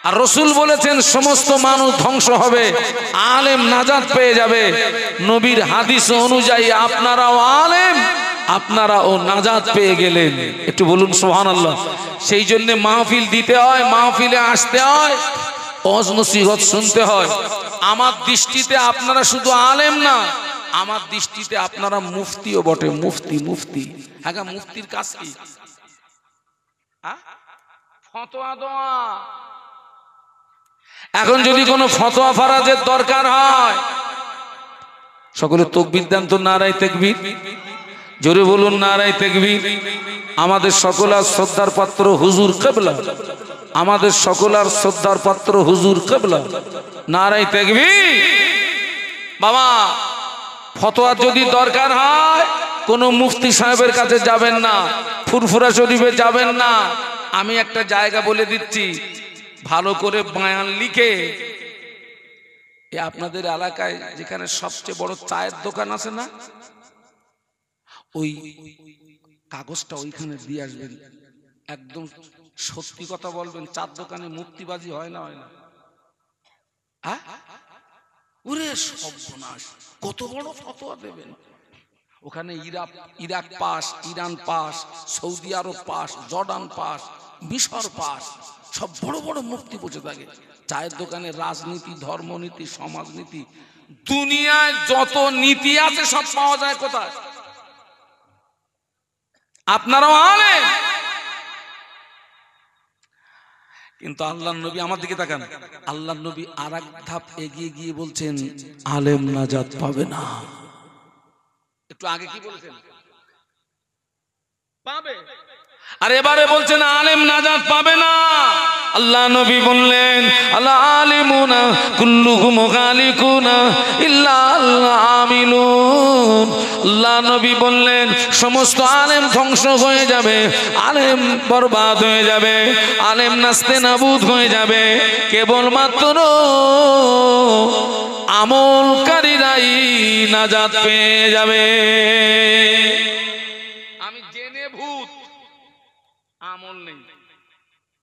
আর রাসূল বলেছেন সমস্ত মানুষ ধ্বংস হবে, আলেম নাজাত পেয়ে যাবে। নবীর হাদিস অনুযায়ী আপনারাও আলেম, আপনারাও নাজাত পেয়ে গেলেন। একটু বলুন সুবহানাল্লাহ। সেই জন্য মাহফিল দিতে হয়, মাহফিলে আসতে হয়, ওয়াজ নসিহত শুনতে হয়। আমার দৃষ্টিতে আপনারা শুধু আলেম না, আমার দৃষ্টিতে আপনারা মুফতিও বটে। মুফতি, মুফতি। হ্যাঁ, মুফতির কাজ কি? ফতোয়া দেওয়া। এখন যদি কোনো ফতোয়া ফারাজের দরকার হয়, সকলে তাকবীর দেন তো, নারায়ে তাকবীর। জোরে বলুন নারায়ে তাকবীর। আমাদের সকলের শ্রদ্ধার পাত্র হুজুর কিবলা, আমাদের সকলের শ্রদ্ধার পাত্র হুজুর কিবলা। নারায়ে তাকবীর। বাবা, ফতোয়া যদি দরকার হয়, কোনো মুফতি সাহেবের কাছে যাবেন না, ফুরফুরা শরীফে যাবেন না। আমি একটা জায়গা বলে দিচ্ছি, ভালো করে বয়ান লিখে আপনাদের এলাকায় যেখানে সবচেয়ে বড় চায়ের দোকান আছে না, ওই কাগজটা ওইখানে দিয়ে আসবেন, একদম সত্যি কথা বলবেন। চার দোকানে মুক্তিবাজি হয় না, হয় না? ওরে সর্বনাশ, কত বড় ফতোয়া দেবেন। ওখানে Iraq pass, Iran pass, Saudi Arab pass, Jordan pass, মিশর পাস, সব বড় বড় মুফতি বসে থাকে। চায়ের দোকানে রাজনীতি, ধর্মনীতি, সমাজনীতি, দুনিয়ায় যত নীতি আছে সব পাওয়া যায় কোথায়? আপনারাও আলেম, কিন্তু আল্লাহর নবী, আমার দিকে তাকান, আল্লাহর নবী আর এক ধাপ এগিয়ে গিয়ে বলছেন আলেম নাজাত পাবে না। একটু আগে কি বলেছেন? পাবে। আর এবারে বলছেন আলেম নাজাত পাবে না। আল্লাহ নবী বললেন আল আলিমুনা কুল্লুহুম গালিকুনা ইল্লা আল আমিলুন। আল্লাহ নবী বললেন সমস্ত আলেম ধ্বংস হয়ে যাবে, আলেম বরবাদ হয়ে যাবে, আলেম নাস্তে নাবুদ হয়ে যাবে, কেবলমাত্র আমলকারীরাই নাজাত পেয়ে যাবে। আমি জেনে ভূত, আমল নেই।